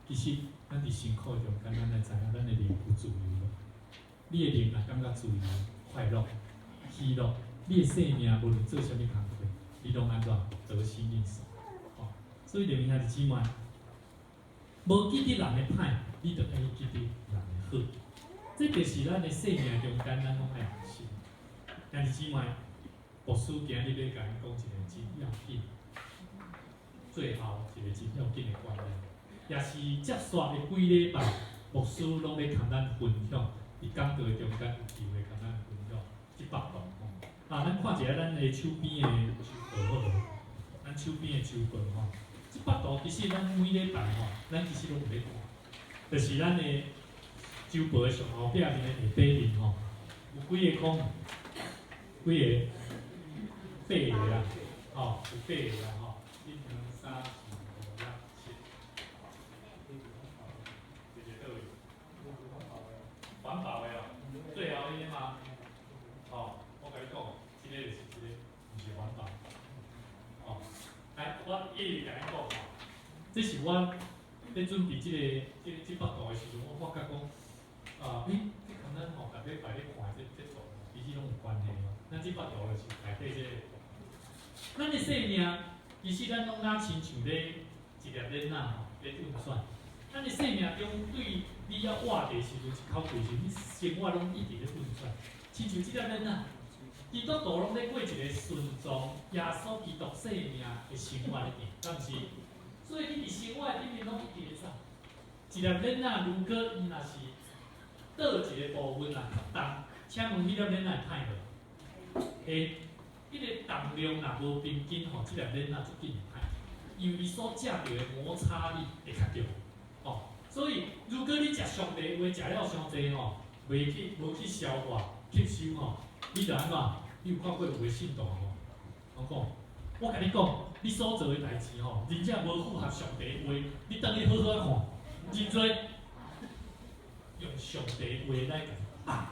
其实，咱伫辛苦中间，咱会知影咱的灵有自由无？你的灵若感觉自由、快乐、喜乐，你的生命无论做啥物工课，你拢安怎得心应手。哦，所以就兄弟姊妹，无记得人的歹，你就爱记得人的好。这就是咱的生命中间，咱拢爱学习。兄弟姊妹，牧师今日要甲你讲一个真要紧，最后一个真要紧的观念，也是接续的几礼拜，牧师拢咧同咱分享，伫讲道中间有机会同咱分享100段。咱看一下咱的手边的周报好无？咱手边的周报吼，100段其实咱每礼拜吼，咱其实拢有咧看，就是咱的周报的上后壁面的下底面吼，有几个空，几个8个啦，吼，有8个啦吼，1、2、3、4、5、6、7。这个倒位？环保的哦，最后迄个嘛，吼，我甲你讲，这个就是这个，毋是环保。哦，来，我一直甲你讲吼，这是我咧准备这100段的时阵，我发觉讲，这可能吼，大家摆咧看这段，其实拢有关系哦。咱100段就是内底这个。咱的生命，其实咱拢若亲像咧一粒链仔吼，咧运转。咱的生命中，对你要活的时阵，一口气时，你生活拢一直咧运转。亲像这粒链仔，基督徒拢咧过一个顺从耶稣基督生命的生活里面，敢是？所以你伫生活里面拢一直咧走。一粒链仔，如果伊若是倒一个部分啊较重，请问迄粒链仔会歹无？会。迄个重量若无平均吼，即粒链仔足紧会歹，因为伊所借着的摩擦力会较强。哦，所以如果你食上帝话，食了伤济吼，无去消化吸收吼，你就安怎？你有看过有个信徒吼？我讲，我甲你讲，你所做的代志吼，真正无符合上帝话，你等于好好看，真多用上帝话来甲按。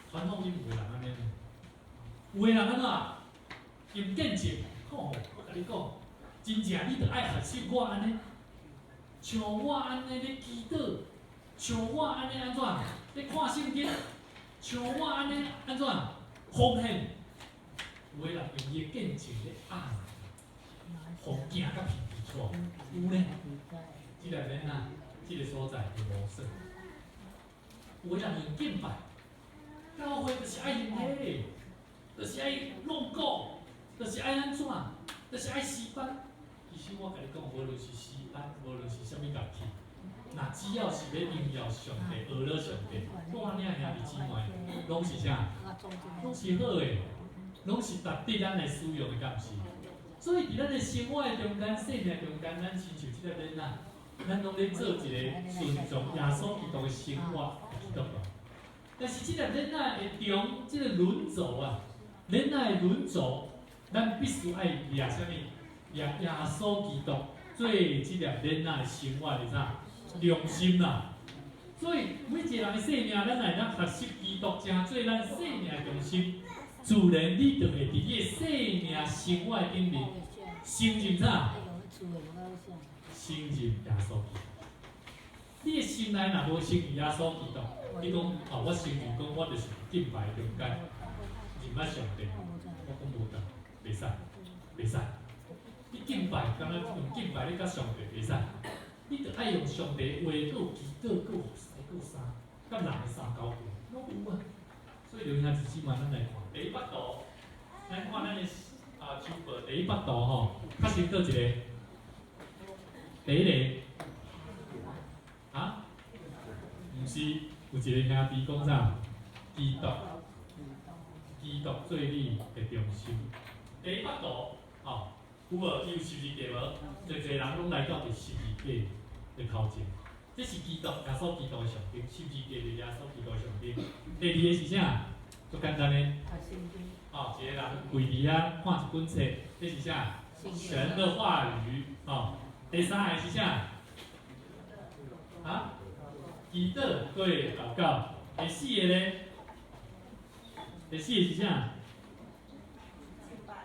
传统里有个人安尼。有个人安怎用见证？我甲你讲，真正你着爱学习我安尼，像我安尼咧祈祷，像我安尼安怎咧看圣经，像我安尼安怎奉献。有个人用伊的见证咧按，互惊甲皮皮错。有呢，即个人啊，即个所在就无算。有个人用敬拜，教会就是爱用礼。就是爱弄讲，就是爱安怎，就是爱诗班。其实我甲你讲，无论是诗班，无论是啥物乐器，那只要是要荣耀上帝、学了上帝，我领兄弟姊妹，拢是啥？拢是好诶，拢是值得咱来使用诶，敢毋是？所以伫咱诶生活诶中间、生命中间，咱亲像即个囡仔，咱拢咧做一个顺从耶稣基督诶生活基督徒。但是即个囡仔会中即个轮轴啊。恁爱轮轴，咱必须爱掠啥物？掠耶稣基督做即粒恁仔生活的啥良心啦。所以每一个人的生命，咱来咱学习基督，正做咱生命的良心，自然你就会伫你的生命生活顶面，信任啥？信任耶稣基督。你的心内若无信任耶稣基督，你讲我信任讲我就是敬拜中间。认捌上帝，我讲无得，袂使，袂使。你敬拜，敢若用敬拜你甲上帝袂使，你着爱用上帝话，佮有祈祷，佮有服侍，佮有啥，甲人的三交配，拢有啊。所以就兄弟姊妹，咱来看第100道，咱看咱的周报第100道吼，较先倒一个，第一个，毋是有一个兄弟讲啥？基督。基督做你的中心。第100道，有无？伊有十字架无？侪人拢来到伫十字架的头前，这是基督耶稣基督的上顶，十字架是耶稣基督上顶。第二个是啥？足简单嘞。哦，一个人跪伫遐看一本册，这是啥？神的话语。哦，第三个是啥？啊？祈祷，对，祷告。第四个咧？第四个是啥？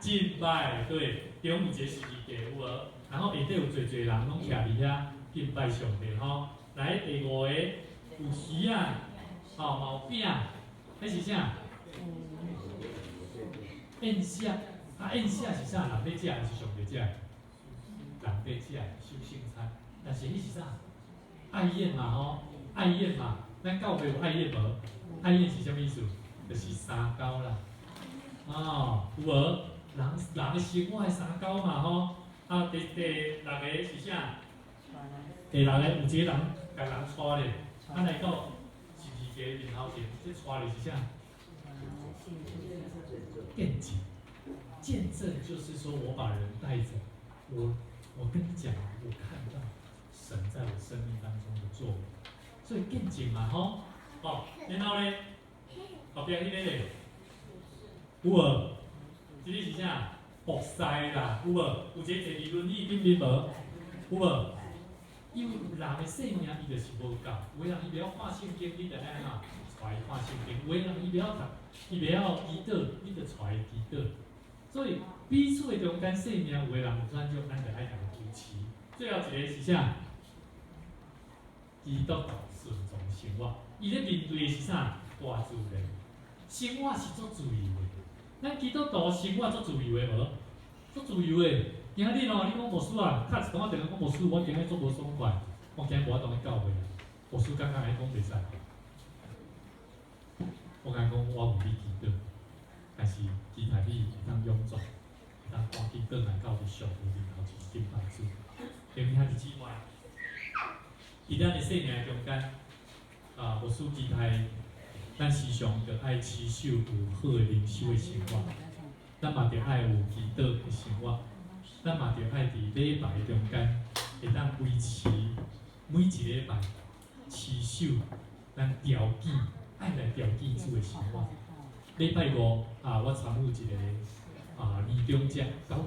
敬拜，对，中午节是二个有无？然后下底有侪侪人拢徛伫遐敬拜上帝吼。来第五个有鱼啊，吼嘛有饼，迄是啥？宴席，啊宴席是啥？人要食还是上帝食？人要食修圣餐，但是迄是啥？爱宴嘛吼，爱宴嘛，咱教会有爱宴无？爱宴是啥物意思？就是三高啦。哦，有无？人的生活的三高嘛吼。啊，第六个是啥？第六个有一个人甲人带咧，啊来到十二个面头前，这带咧是啥？见证，见证就是说我把人带着，我跟你讲，我看到神在我生命当中的作为，所以见证嘛吼。哦，然后咧，后壁迄个咧，有无？这个是啥？服侍啦，有无？有一个坐伫轮椅顶面无？有无？因为人的生命伊就是无够，有的人伊袂晓看圣经，你就安怎带伊看圣经；有的人伊袂晓读，伊袂晓祈祷，你就带伊祈祷。所以彼此的中间生命，有的人有转种，咱就爱共扶持。最后一个是啥？基督徒顺从生活，伊咧面对的是啥？大自然，生活是足自由的。咱基督徒生活足自由的无？足自由的。今日哦，你讲牧师啊，敲一通电话讲牧师，我今日做无爽快，我今日无法度去教会啊。牧师刚刚来讲袂使，我甲伊讲我有你祈祷，但是期待你会当勇壮，会当赶紧转来到你上帝面头前敬拜主。因为遐日之外，伫咱的生命中间，牧师期待咱时常着爱持守有好的灵修的生活，咱嘛着爱有祈祷的生活。咱嘛着爱伫礼拜中间，会当维持每一礼拜持守咱条件，爱来条件主的生活。礼拜五我参与一个年终节96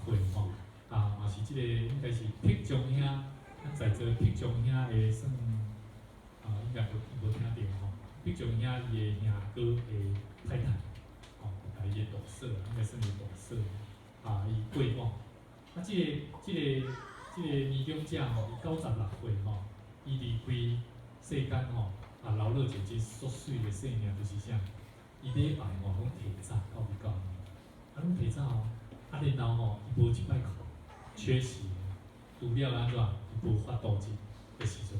岁吼，嘛是即个应该是僻中兄，咱在座僻中兄的算应该无听到吼，僻中兄伊的兄哥的太太，甲伊的大嫂，应该算伊大嫂，伊过往。即个年终奖吼，伊96岁吼，伊离开世间吼，留落一个足水的生命，就是啥？伊礼拜吼拢提早到伫教会，拢提早哦，然后吼，伊无一摆课，缺席，除了安怎，伊无法度的时阵，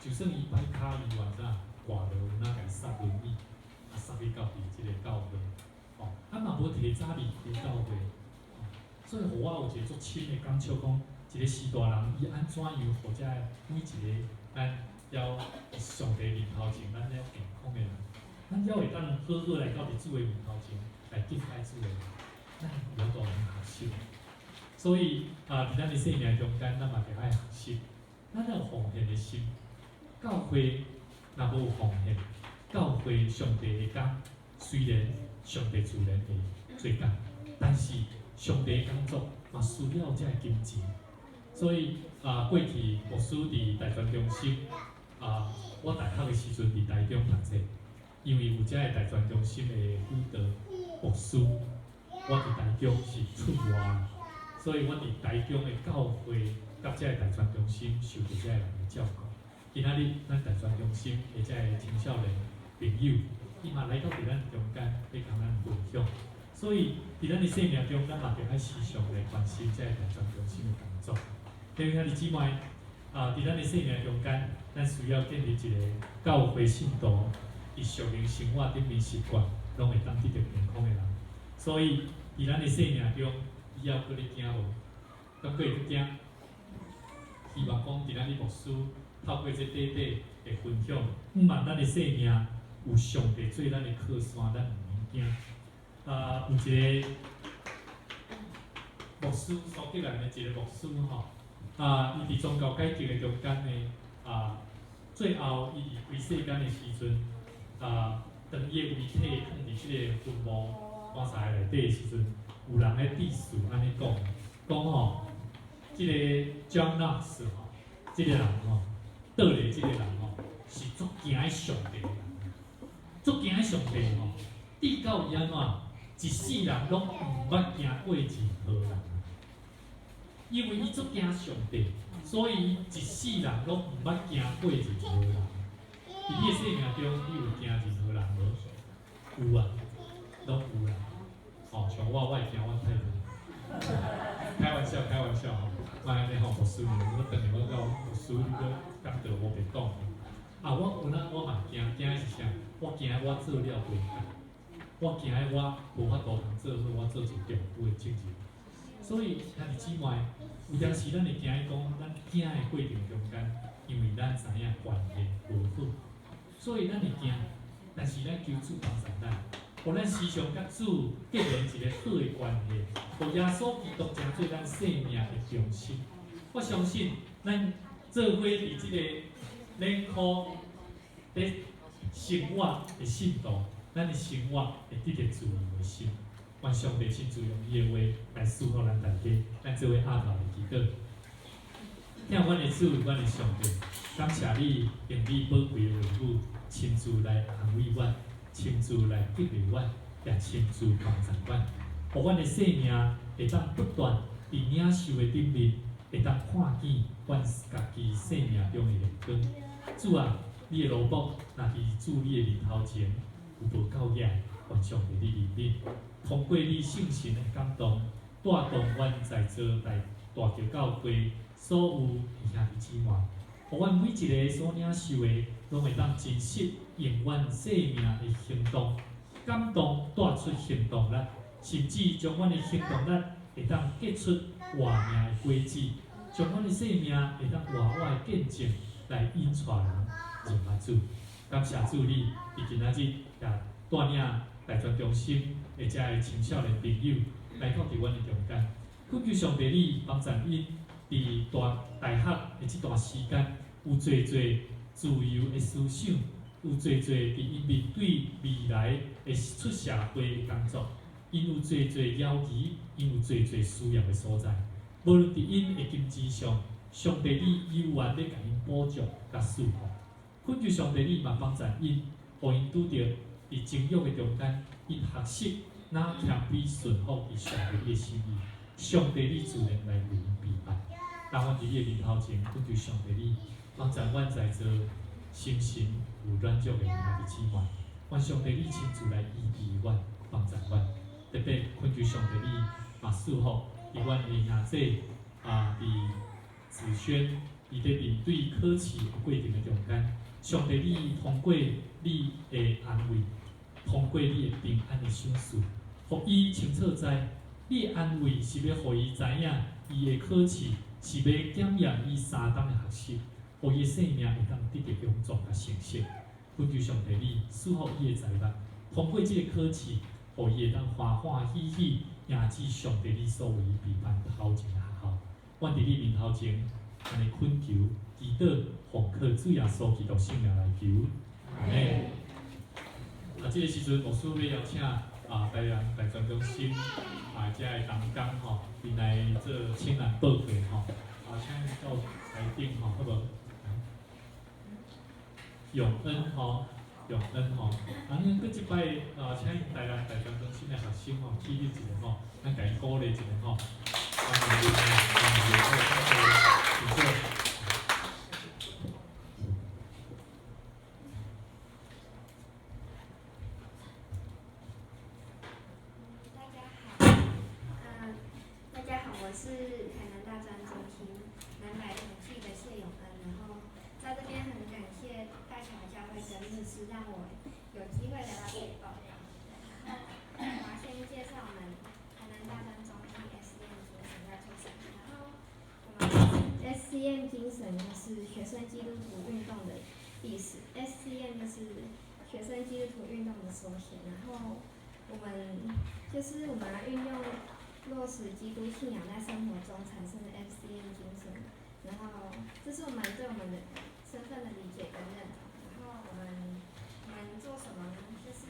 就算伊摆骹伊话啥，挂落有哪甲塞轮椅，塞去到伫即个教会，嘛无提早离开教会。所以，互我有一个足深的感触，讲一个士大人，伊安怎样，或者每一个咱要上帝面头前，咱了健康的人，咱了会当好好来到伫主的面头前来敬拜主的人，咱有大人学习。所以伫咱的生命中间，咱嘛着爱学习，咱要有奉献的心。教会若无有奉献，教会上帝的工，虽然上帝自然会做工，但是上帝的工作嘛需要这金钱，所以过去牧师伫大专中心，我大学的时阵伫台中读册，因为有这个大专中心的辅导牧师，我伫台中是出外，所以我伫台中的教会甲这个大专中心受到这个人的照顾。今仔日咱大专中心的这个青少年朋友，伊嘛来到伫咱中间，要甲咱分享。所以，伫咱的生命中，咱嘛着爱时常来关心这个大专中心的工作。因为兄弟姊妹，伫咱的生命中间，咱需要建立一个教会信徒伫属灵生活顶面习惯，拢会当得到健康的人。所以，伫咱的生命中，以后搁咧惊无？敢搁会去惊？希望讲伫咱的牧师透过这短短的分享，望咱的生命有上帝做咱的靠山，咱毋免惊。有一个牧师所结来的一个牧师吼，伊伫宗教改革的中间呢，最后伊离开世间的时阵，当伊的遗体放伫即个坟墓棺材内底的时阵，有人咧致辞安尼讲吼，即个 John Knox 吼，即个人吼，倒咧即个人吼，是足惊上帝的人，足惊上帝吼，至到伊安怎，一世人拢毋捌行过任何人，因为伊足惊上帝，所以一世人拢毋捌行过任何人。伫你的生命中，你有惊任何人无？有啊，拢有啦。哦，像我会惊我太太。开玩笑，开玩笑吼。莫安尼吼，牧师，我等下我到牧师你个感到无袂讲。啊，我有哪我嘛惊的是啥？我惊我做了袂当，我惊我无法度通做好我做一丈夫的责任。所以，兄弟姊妹，有当时咱会惊伊讲，咱惊的过程中间，因为咱知影关系无好。所以咱会惊，但是咱求主帮助咱，互咱时常甲主建立一个好的关系，互耶稣基督成做咱生命的中心。我相信咱做伙伫即个冷酷的生活的信徒，咱的生活会得到自由的心。愿上帝亲自用伊的话来赐福咱大家，咱做伙下头来祈祷。听阮的主，阮的上帝，感谢你用你宝贵的话语。亲自来安慰阮，亲自来激励阮，也亲自帮助阮，互阮的生命会当不断伫领受的顶面，会当看见阮家己生命中的亮光。主啊，你的罗卜若伫主你的面头前有无够野，愿上帝你怜悯，通过你圣神的感动，带动阮在座来大桥教会所有的兄弟姊妹，互阮每一个所领受的。拢会当真实用阮生命的行动，感动带出行动力，甚至将阮的行动力会当结出活命的果子，将阮的生命会当活我的见证来引带人认识主。感谢主你，伫今仔日也带领大专中心或者的青少年朋友来到伫阮的中间，恳求上帝你帮助因伫大学的这段时间有最最。自由的思想，有侪侪伫因面对未来的出社会的工作，因有侪侪要求，因有侪侪需要的所在。无论伫因的经济上，上帝你有愿要甲因补助甲赐福。恳求上帝你嘛帮助因，互因拄着伫情欲的中间，因学习哪谦卑顺服伫上帝的心意。上帝你自然来为因陪伴。当阮伫你的面头前，恳求上帝你。帮助阮在座心神有软弱的兄弟姊妹，愿上帝你亲自来医治阮，帮助阮。特别恳求上帝你嘛赐福伫阮的兄弟伫自宣，伊伫面对考试的过程的中间，上帝你通过你的安慰，通过你的平安的赏赐，互伊清楚知，你的安慰是要互伊知影，伊的考试是要检验伊3档的学习。互伊生命会当得到永壮甲成熟，恳求上帝你赐福伊的财力，通过这个考试，互伊会当欢欢喜喜赢取上帝你所为伊备办头前的学校。阮伫你面头前，安尼恳求、祈祷、奉靠主耶稣基督圣名来求。阿门。这个时阵，牧师要邀请大专中心遮的同工吼，进来做请人报告吼，请到台顶吼，好无？永恩吼，永恩吼，咱搁一摆请大专中心的学生吼，起立一下吼，咱甲伊鼓励一下吼。大家好，我是台南大专中心南百统计的谢永恩，然后在这边很感谢大桥教会跟牧师让我有机会来到这里报道。我要先介绍我们台南大专中心 SCM 精神在做什么，然后我们 SCM 精神就是学生基督徒运动的意思 ，SCM 就是学生基督徒运动的缩写，然后我们要运用落实基督信仰在生活中产生的 FCM 精神，然后这是我们对我们的身份的理解跟认同。然后我们做什么呢？就是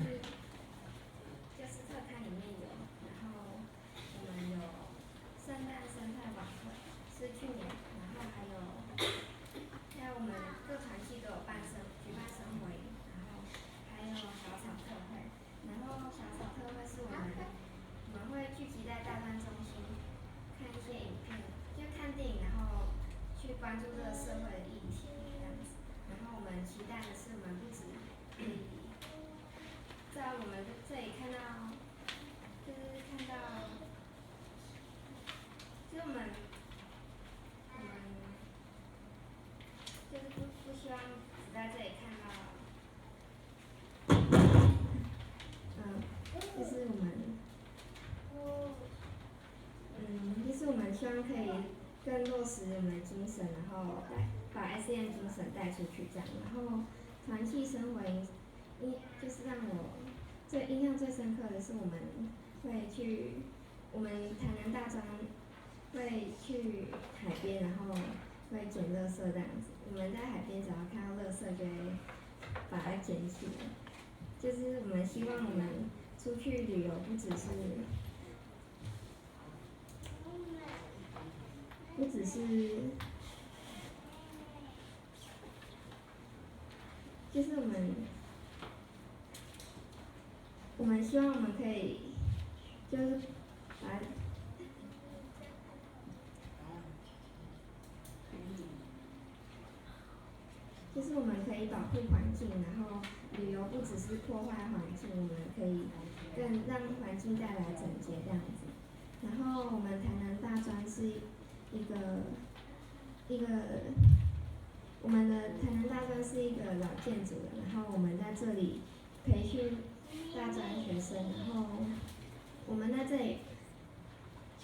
关注这个社会的议题这样子。然后我们期待的是，我们不止可以在我们这里看到，就是看到，就是我们就是不希望只在这里看到，就是就是我们希望可以更落实我们的精神，然后把 SEN 精神带出去这样，然后团契生活就是让我最印象最深刻的是我们会去我们台南大专会去海边，然后会捡垃圾这样子。我们在海边只要看到垃圾就会把它捡起来，就是我们希望我们出去旅游不只是就是我们希望我们可以就是把就是我们可以保护环境，然后旅游不只是破坏环境，我们可以更让环境带来整洁这样子。然后我们台南大专是一个我们的台南大专是一个老建筑的，然后我们在这里培训大专学生，然后我们在这里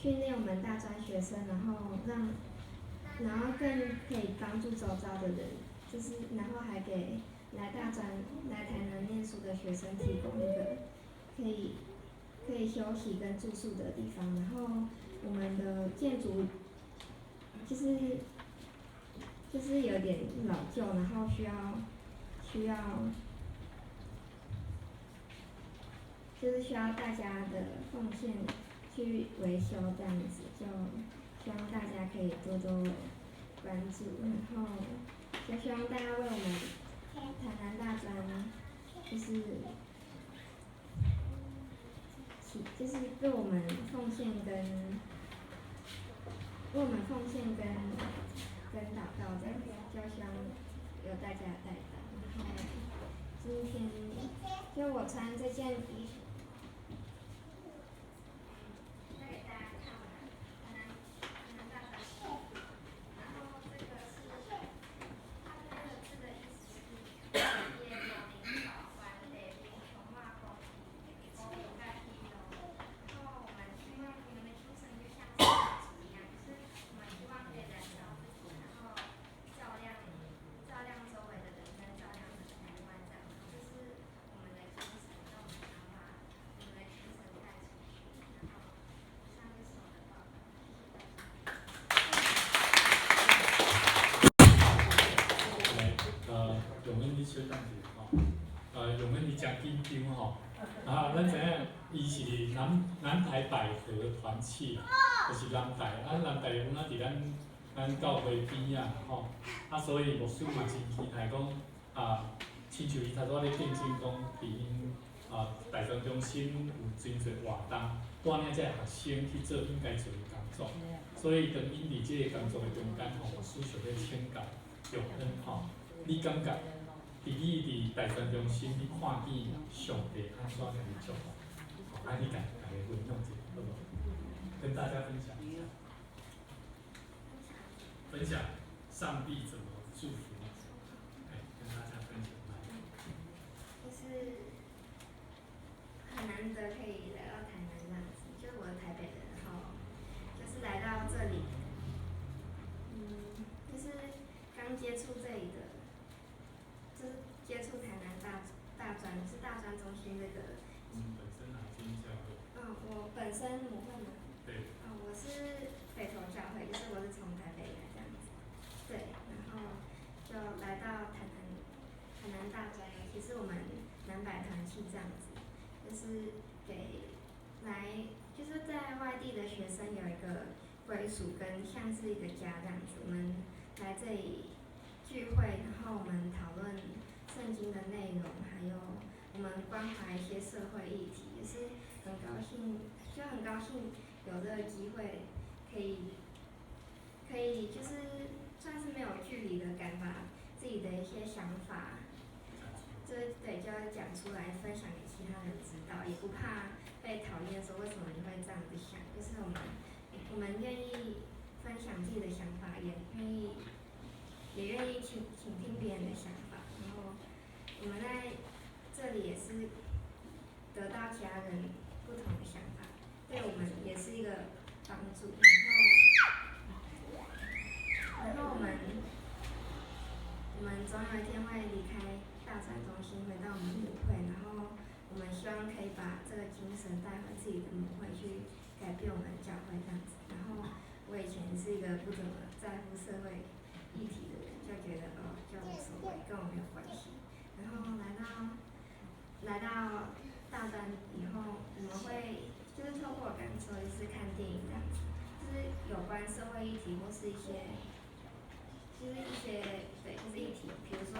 训练我们大专学生，然后更可以帮助周遭的人，就是然后还给来台南念书的学生提供一个可以休息跟住宿的地方。然后我们的建筑就是有点老旧，然后需要大家的奉献去维修这样子，就希望大家可以多多关注，然后就希望大家为我们台南大专就是为我们奉献跟祷告这样子，就希望有大家带到。然后今天就我穿这件衣服。再给大家看我们台南大专的衣服，然后这个是它这个字的意思是夜有灵宝关雷灵穷化公欧有盖披露。然后我们希望你们的精神就像是蜡烛一样，就是我们希望可以燃烧自己，然后照亮周围的人跟照亮整个台湾这样，这是我们的精神，让我们想把我们的精神带出去。然后上一首的报告，用阮你小等者吼，用阮你诚紧张吼，咱知影伊是伫南台百合团契，就是南台，南台阮伫咱教会边啊吼，所以牧师嘛真期待讲亲像伊头拄仔咧见证讲，伫因大专中心有真侪活动，带领这学生去做应该做的工作，所以当因伫即个工作的中间吼，牧师想要请教用恩吼。你感觉，伫你伫大专中心，你看见上帝安怎样去祝福？你家己分享一下，好无？跟大家分享一下。分享上帝怎么祝福你？跟大家分享。就是很难得可以来到台南这样子，就是我是台北人，然后就是来到这里，就是刚接触这里的。就是接触台南大专，是大专中心这个。本身哪间教会？我本身母会嘛。对。我是北投教会，就是我是从台北来这样子。对，然后就来到台南大专，其实我们南百团契这样子，就是就是在外地的学生有一个归属跟像是一个家这样子，我们来这里。聚会，然后我们讨论圣经的内容，还有我们关怀一些社会议题，也是很高兴有这个机会，可以就是算是没有距离的敢把自己的一些想法，对，就要讲出来，分享给其他人知道，也不怕被讨厌，说为什么你会这样子想，就是我们愿意分享自己的想法，也愿意倾听别人的想法，然后我们在这里也是得到其他人不同的想法，对我们也是一个帮助。然后我们总有一天会离开大专中心，回到我们母会，然后我们希望可以把这个精神带回自己的母会，去改变我们教会这样子。然后我以前是一个不怎么在乎社会议题的人，就觉得就无所谓，跟我没有关系。然后来到大专以后，我们会就是透过我刚刚说的是看电影这样子，就是有关社会议题或是一些对，就是议题，比如说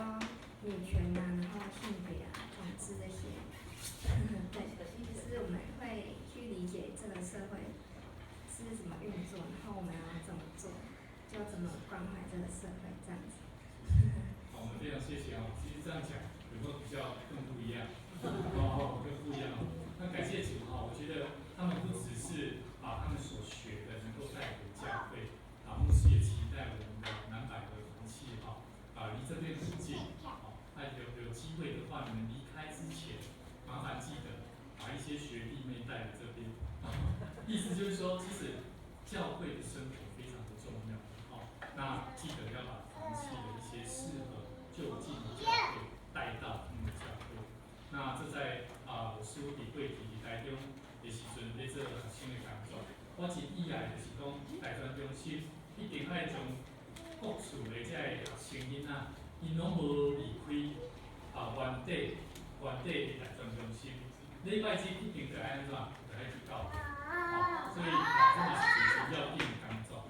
女权啊，然后性别啊、统治这些，对，就是我们会去理解这个社会是怎么运作，然后我们要怎么做，就怎么关怀这个社会这样子。好，我们非常谢谢其实这样讲有没有比较更不一样？更不一样那感谢主我觉得他们不只是把他们所学的能够带回教会牧师也期待我们的南百合团契离这边很近那有机会的话，你们离开之前，麻烦记得把一些学弟妹带来这边意思就是说，其实教会的生活非常的重要那记得要把团契的一些适合就近的教会带到他们的教会。那这在我师傅伫过去台中的时阵，咧做学生的工作，我真意外就是讲大专中心一定爱从各处的这学生囡仔，因拢无离开原地的大专中心。礼拜日一定要安怎？就爱去教会。所以这里是主要定工作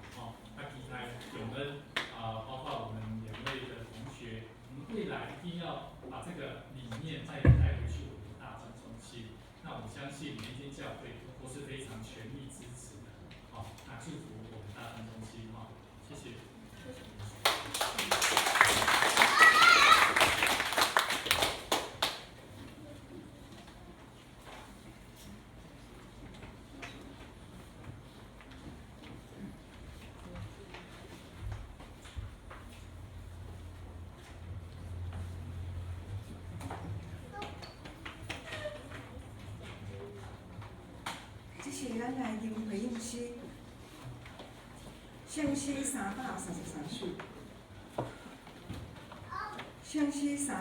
其他永恩包括我们2位的同学，我们未来一定要把这个理念再带回去我们的大专中心。那我相信每一间教会都是非常全力支持的。那祝福我们大专中心谢谢。这是咱来宾回应诗，湘西333首，湘西333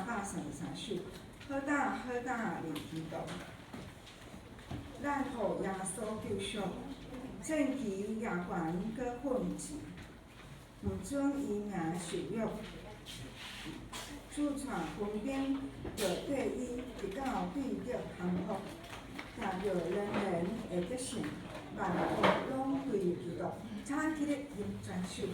首，好打练天道，咱互耶稣救赎，正其耶悬搁奋志，毋准伊名受辱。主传分兵，就对伊直到必得降服。但若人会得胜，万国拢归基督。请起立吟全首。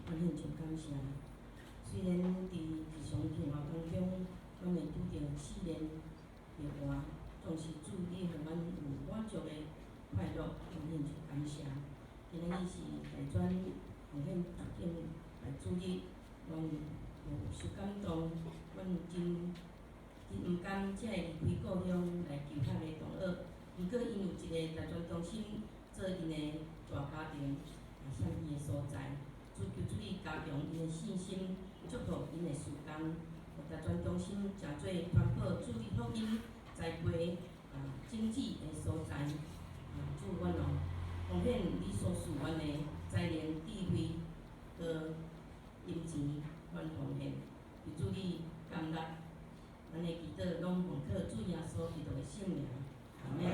我献上感谢。虽然伫日常生活当中，阮会拄着试炼的活，总是主你互阮有满足的快乐，我献上感谢。今日是大专奉献10点来主日，阮有受感动，阮真毋甘才会离开故乡来求学的同学。毋过因有一个大专中心做因的大家庭，也献伊的所在，求主你加强因的信心，祝福因的事工。大专中心诚做传播主日福音、栽培经济的所在。祝阮奉献你所赐阮的才能、智慧、和金钱，阮奉献，为主你甘乐。阮的祈祷拢奉靠主耶稣基督的圣名，阿门。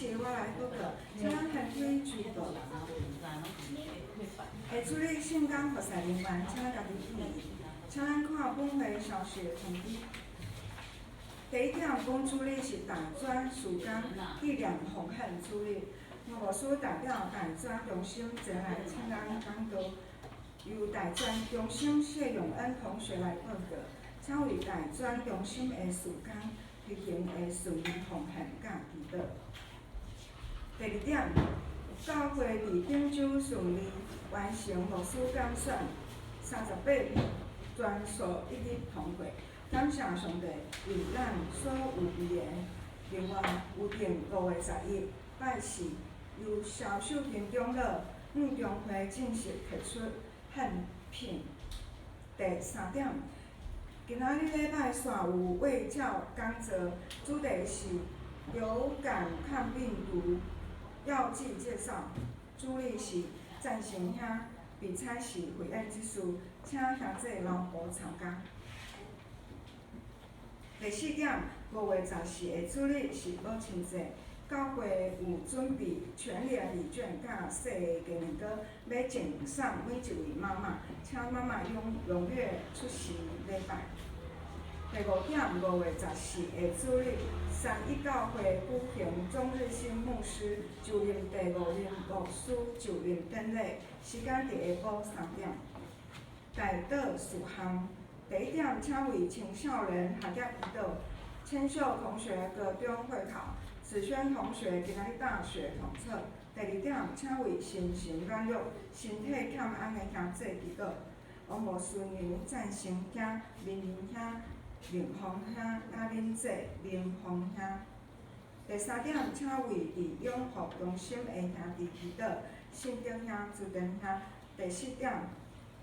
是我来报告，请咱现体举报。下主日圣工服侍人员，请家己注意，请咱看本会消息的通知。第一点，本主日是大专事工纪念奉献主日，牧师代表大专中心前来请咱讲道，由大专中心谢永恩同学来报告，请为大专中心的事工推行的顺利奉献甲祈祷。第二点，教会伫顶周顺利完成牧师拣选38名，全数一律通过。感谢上帝为咱所有毕业。另外，有定5月11日拜四，由萧秀平长老向中会正式提出献品。第三点，今仔日礼拜煞有卫教讲座，主题是流感抗病毒药剂介绍，主理是赞成兄，比采是会宴之事，请兄弟老婆参加。第4点，5月14日的主日是母亲节，教会有准备全联礼券甲细的纪念歌，要赠送每一位妈妈，请妈妈踊跃出席礼拜。第5点，5月14日的主日，三一教会举行钟日新牧师就任第5任牧师就任典礼，时间伫下晡3点。代祷事项，第1点，请为青少年学业祈祷，千秀同学高中会考，子轩同学今仔日大学统测。第2点，请为心神软弱、身体欠安的兄弟祈祷，王无顺娘、赞成兄、明明兄、林芳兄、甲恁姐林芳兄。第3点，请为伫永福中心的兄弟祈祷，信德兄、朱根兄。第4点，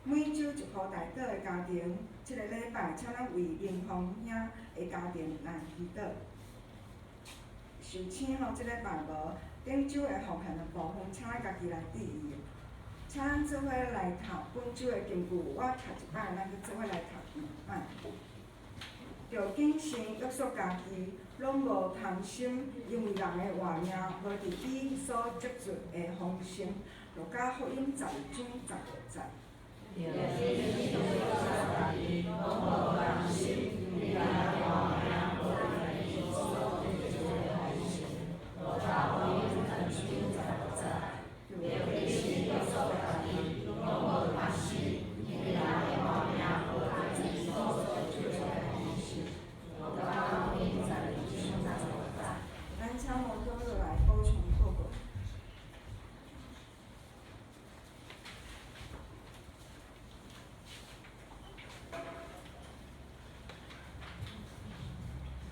每周1户代祷的家庭，这个礼拜请咱为林芳兄的家庭来祈祷。受请这礼拜无，顶周的奉献的部分，请咱家己来注意。请咱做伙来读本周的经句，我读一摆，咱去做伙来读2摆。着谨慎约束家己，拢无贪心，因为人的活命无伫伊所接触的丰盛。路加福音12章16节。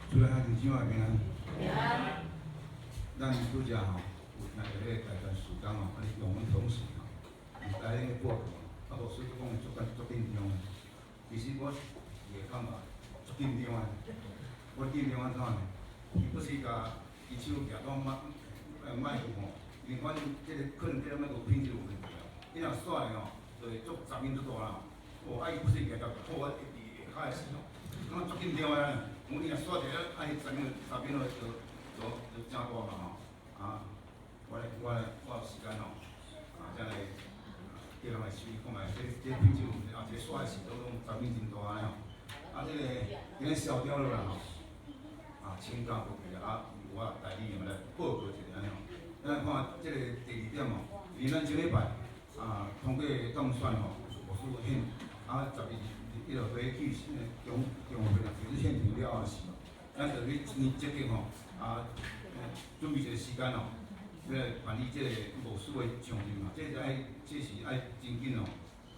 主来孩子今晚平安。平安。咱拄则吼，有那个大专事工吼，安尼用阮同事吼，来迄个报告，无所以讲足紧张的。其实我也感觉足紧张的。我紧张安怎呢？伊不是甲伊手举到麦克风，因为阮即个可能即个麦克品质有问题啊。伊若煞的吼，就会足杂音足大啦。哦，伊不是举到破我下骹的时候，感觉足紧张的。我伊若煞者，爱杂音就真大嘛吼。我手看卖，这品种啊，这刷的时都拢产品真大呢吼。啊，这个今日烧掉了啦吼，啊，请教各位啊，由我代理来报告一下呢吼。咱看这个第二点吼，因为咱这礼拜啊，通过当选吼，无输选啊，11号去中会啦，就是现场了后是，咱就去积极吼啊，准备一个时间吼。要来办理这个无输的上任嘛，这是爱真紧哦，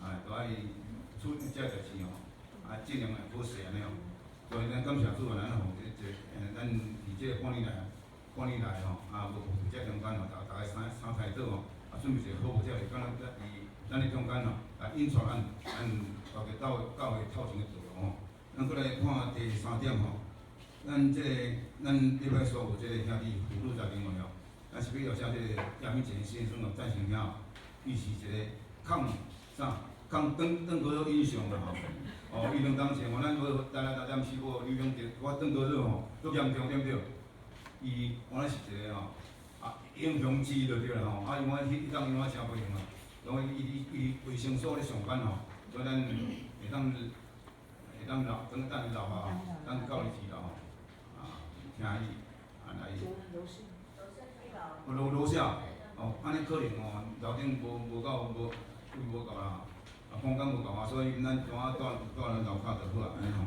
啊，都爱处理这代志哦，啊，尽量来好势安尼哦。所以咱感谢主啊，咱吼咱伫这个半年来吼，啊，无这中间吼，大家三台岛吼，啊，准备一个好这个，敢若咱伫中间吼，来引出咱大家到位透前的道路吼。咱过来看第三点吼，咱礼拜所有这个兄弟妇女在另外哦。咱是要邀请这个叶敏贤先生哦，赞成了，伊是一个抗邓哥的英雄啦吼。哦，伊2当前吼，咱无大家是无刘永杰，我邓哥吼足严重对不对？伊原来是一个吼啊英雄之一就对啦吼。啊，因为迄当因为真不用啊，因为伊卫生所咧上班吼，所以咱会当等老啊，等教育局啦吼，啊听伊啊来。楼下，哦，安尼可能哦，楼顶无够啦，啊，空间无够啊，所以咱怎啊住咱楼骹就好啊，安尼吼。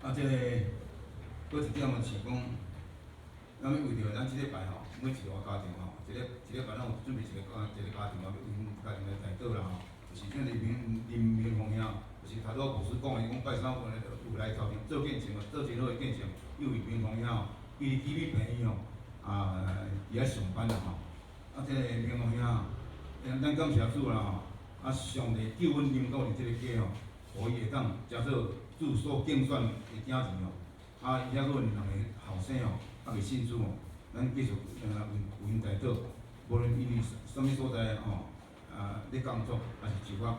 啊，这个，搁一点是讲，咱要为着咱即礼拜吼，每一个家庭吼，一礼拜咱有准备一个家庭啊，要为因家庭来祈祷啦吼，就是这人民奉献，就是头拄牧师讲的，伊讲拜三有来头前做见证啊，做真好的见证，又为民奉献吼，伊基于病院吼。啊，伊爱上班啦吼，啊，这个民奉献吼，咱感谢主啦吼，啊，上帝救阮临到伫即个家吼，互伊会当接受主所竞选的囝儿吼，啊，而且佫有2个后生吼，啊，未信主吼，咱继续为因代祷，无论因为什么所在吼，啊，咧工作还是就业，啊，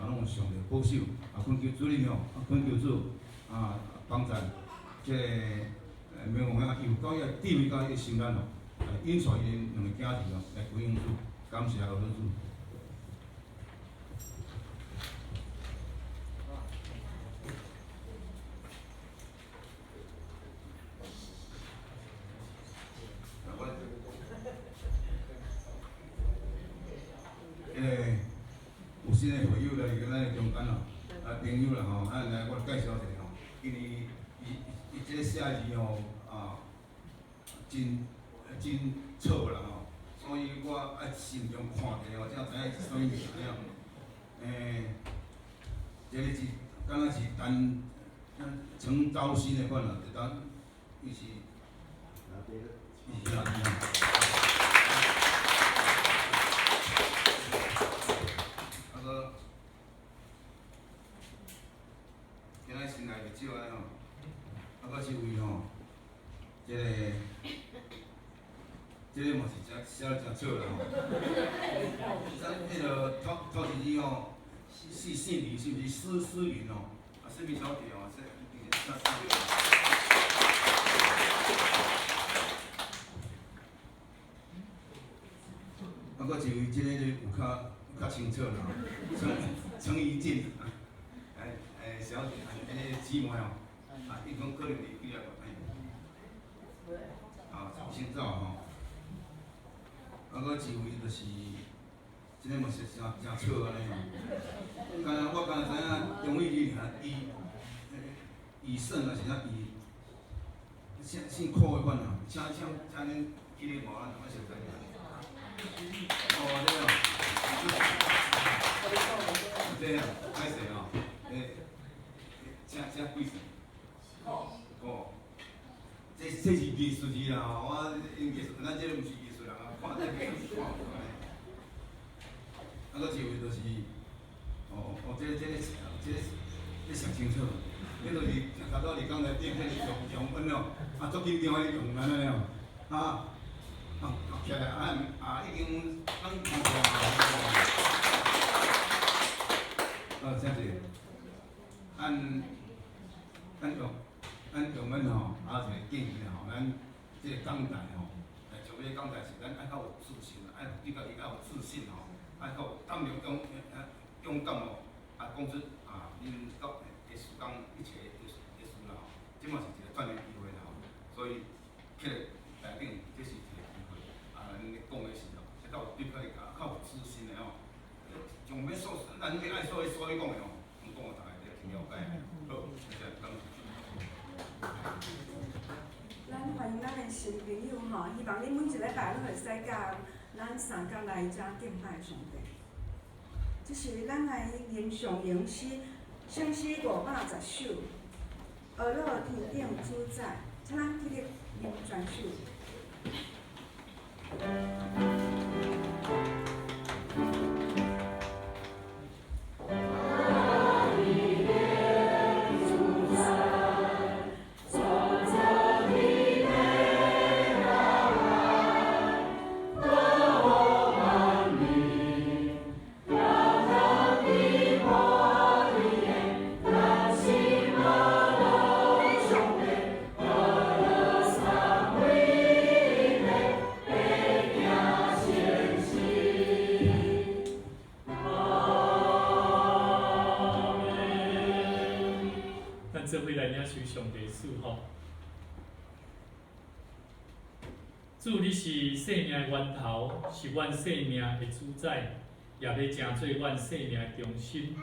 拢有上帝保守，啊，恳求主任吼，啊，恳求主啊，帮咱即个。民奉献有到伊个地位甲伊个心力吼，来引出伊2个囝儿吼来归应主，感谢老主。有新的朋友来跟咱中间咯，啊朋友啦吼，啊来我介绍一下吼，因为伊这个写字吼。真错啦吼，所以我爱慎重看者吼，才知影是啥物名了。这个是敢若是陈昭新的款啦，就当伊是兄弟吼。啊个，今仔先来就少安吼，啊个是为吼，这个嘛是写得真错啦吼。咱迄个头一字吼，姓名是毋是思名吼？啊，思名小姐吼，啊，搁一位即个有较清楚啦吼，陈怡静，小姐，姊妹吼，啊，伊讲可能离毕业了，啊，先走吼。啊，搁一位就是，即个嘛是真错安尼吼。我知影钟义利尔，医生啊是啥医，姓柯的款啊，请恁去咧无咱同学熟知影。哦，对哦。对啊，歹势吼，请贵姓？哦，这是艺术字啦吼，艺术，咱这毋是艺术人啊，看这艺术看无安尼。啊，搁一位就是，这上清楚，这就是头拄你刚才点迄个用分咯，啊，足紧张迄用安尼咯，啊，起来已经咱看过啊，真是，咱用阮吼，一个建议吼，咱这个讲台吼，上尾讲台是咱爱较有自信，爱对家己较有自信吼。够胆量勇敢哦，讲出恁到会时间一切会事啦吼，即嘛是一个锻炼机会啦吼，所以起来台顶这是一个机会，恁讲的是哦，这到对可以较有自信的吼，从要所咱要爱所讲的哦，讲大家就挺了解，好，谢谢，感谢。咱欢迎咱的新朋友吼，希望恁每一礼拜拢会使甲咱三角来遮敬拜上帝。这是咱来吟上吟诗，圣诗510首，学乐天顶主宰，请咱起立吟全首。做伙来领受上帝赐福。主，你是生命的源头，是阮生命的主宰，也要成做阮生命的中心。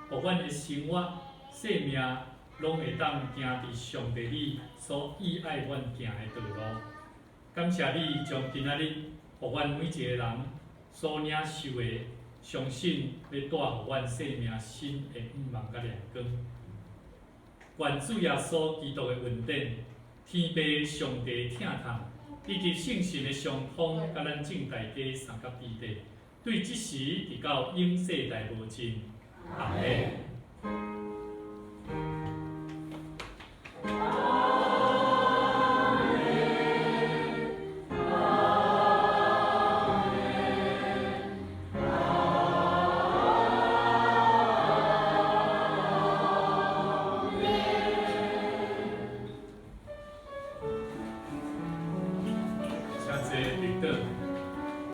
互阮的生活、生命拢会当行伫上帝你所喜爱阮行的道路。感谢你将今仔日，互阮每一个人所领受的，相信要带互阮生命新的希望甲亮光。愿主耶稣基督的恩典、天父上帝疼痛，以及圣神的相通，甲咱正大家三角之地，对即时直到永世代无尽。阿门。